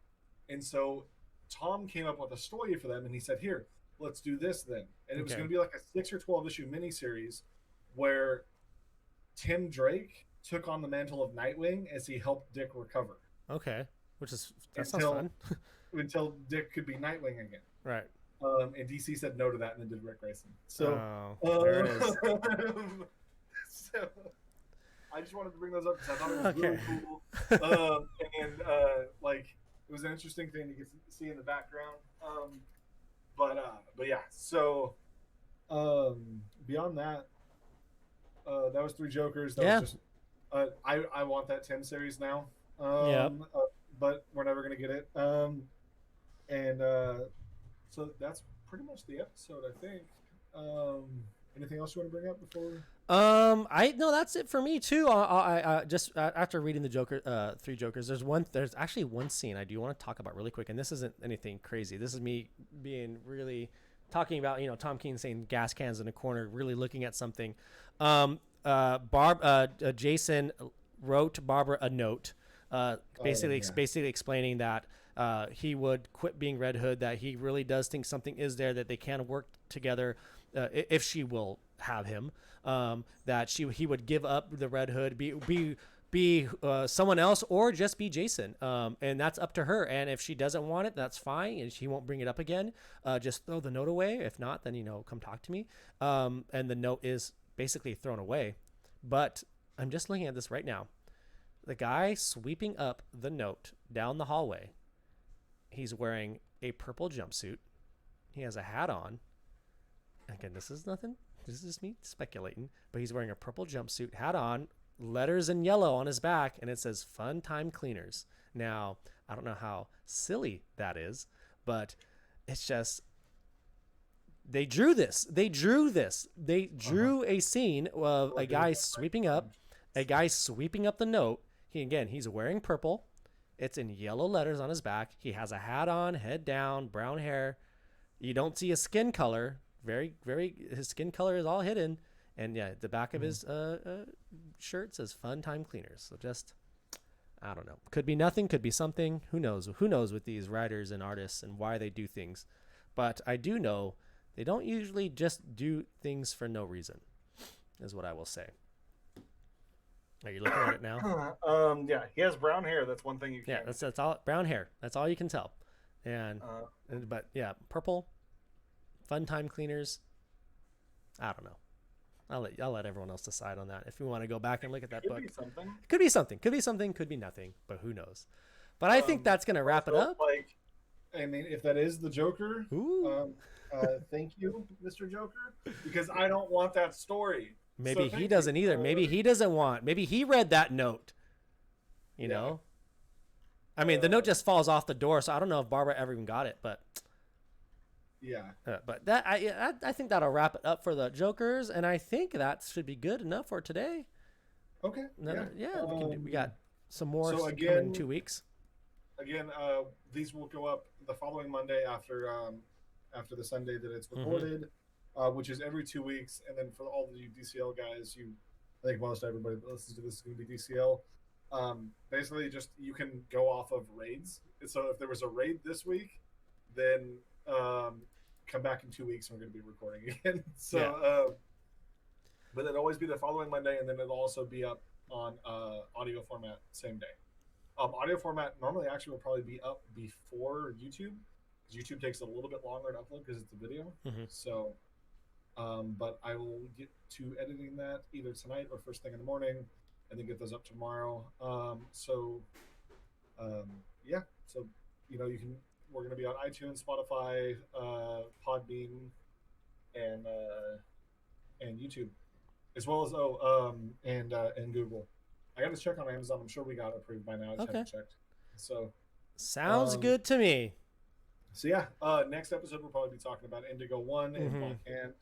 And so Tom came up with a story for them, and he said, here, let's do this then. And it was going to be like a 6 or 12 issue miniseries where Tim Drake took on the mantle of Nightwing as he helped Dick recover. Okay. That sounds fun. Until Dick could be Nightwing again. Right. And DC said no to that and then did Rick Grayson. So, there it is. So I just wanted to bring those up because I thought it was really cool. Like it was an interesting thing to get to see in the background. But yeah. So beyond that, that was 3 Jokers. That was just I want that 10 series now. But we're never gonna get it. So that's pretty much the episode, I think. Anything else you want to bring up before? No, that's it for me too. I just after reading the Joker, 3 Jokers, there's actually one scene I do want to talk about really quick, and this isn't anything crazy. This is me being really talking about, Tom King saying gas cans in a corner, really looking at something. Jason wrote Barbara a note, basically explaining that he would quit being Red Hood, that he really does think something is there, that they can work together if she will have him, that he would give up the Red Hood, be someone else, or just be Jason, and that's up to her. And if she doesn't want it, that's fine, and she won't bring it up again. Just throw the note away. If not, then come talk to me. And the note is basically thrown away. But I'm just looking at this right now. The guy sweeping up the note down the hallway, he's wearing a purple jumpsuit. He has a hat on. Again, this is nothing. This is just me speculating. But he's wearing a purple jumpsuit, hat on, letters in yellow on his back, and it says Fun Time Cleaners. Now, I don't know how silly that is, but it's just... They drew this. They drew a scene of a guy sweeping up the note. He's wearing purple. It's in yellow letters on his back. He has a hat on, head down, brown hair. You don't see his skin color. His skin color is all hidden. And yeah, the back of his shirt says Fun Time Cleaners. So just, I don't know. Could be nothing, could be something. Who knows? Who knows with these writers and artists and why they do things. But I do know they don't usually just do things for no reason, is what I will say. Are you looking at it now? Yeah, he has brown hair. That's one thing you can. Yeah, that's all. Brown hair. That's all you can tell. But yeah, purple. Fun Time Cleaners. I don't know. I'll let everyone else decide on that. If you want to go back and look at that book, could be something. Could be nothing. But who knows? But I think that's gonna wrap it up. If that is the Joker, thank you, Mr. Joker, because I don't want that story. Maybe he doesn't either. Maybe he doesn't want. Maybe he read that note. You know. I mean, the note just falls off the door, so I don't know if Barbara ever even got it, but. Yeah. But that I think that'll wrap it up for the Jokers, and I think that should be good enough for today. Okay. We got some more coming in 2 weeks. Again, these will go up the following Monday after the Sunday that it's recorded, which is every 2 weeks. And then for all the DCL guys, I think most everybody that listens to this is going to be DCL. Basically, just you can go off of raids. So if there was a raid this week, then come back in 2 weeks and we're going to be recording again. But it'll always be the following Monday, and then it'll also be up on audio format same day. Audio format normally actually will probably be up before YouTube, because YouTube takes a little bit longer to upload because it's a video. So, but I will get to editing that either tonight or first thing in the morning, and then get those up tomorrow. So we're going to be on iTunes, Spotify, Podbean, and YouTube, as well as and Google. I got to check on Amazon. I'm sure we got approved by now. I just haven't checked. So sounds good to me. So next episode we'll probably be talking about Indigo 1 and Black Hand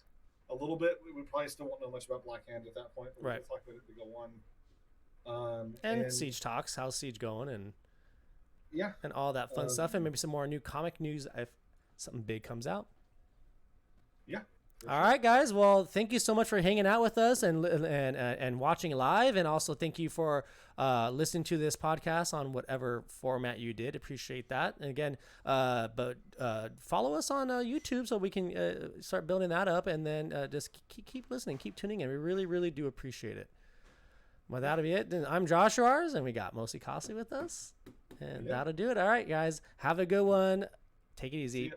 a little bit. We probably still won't know much about Black Hand at that point, but we'll talk about Indigo 1. And Siege Talks. How's Siege going? And all that fun stuff, and maybe some more new comic news if something big comes out. All right, guys. Well, thank you so much for hanging out with us and watching live, and also thank you for listening to this podcast on whatever format you did. Appreciate that. And again, follow us on YouTube so we can start building that up, and then just keep listening, keep tuning in. We really, really do appreciate it. Well, that'll be it. I'm Joshurawrs, and we got MostlyCostly with us, and that'll do it. All right, guys. Have a good one. Take it easy.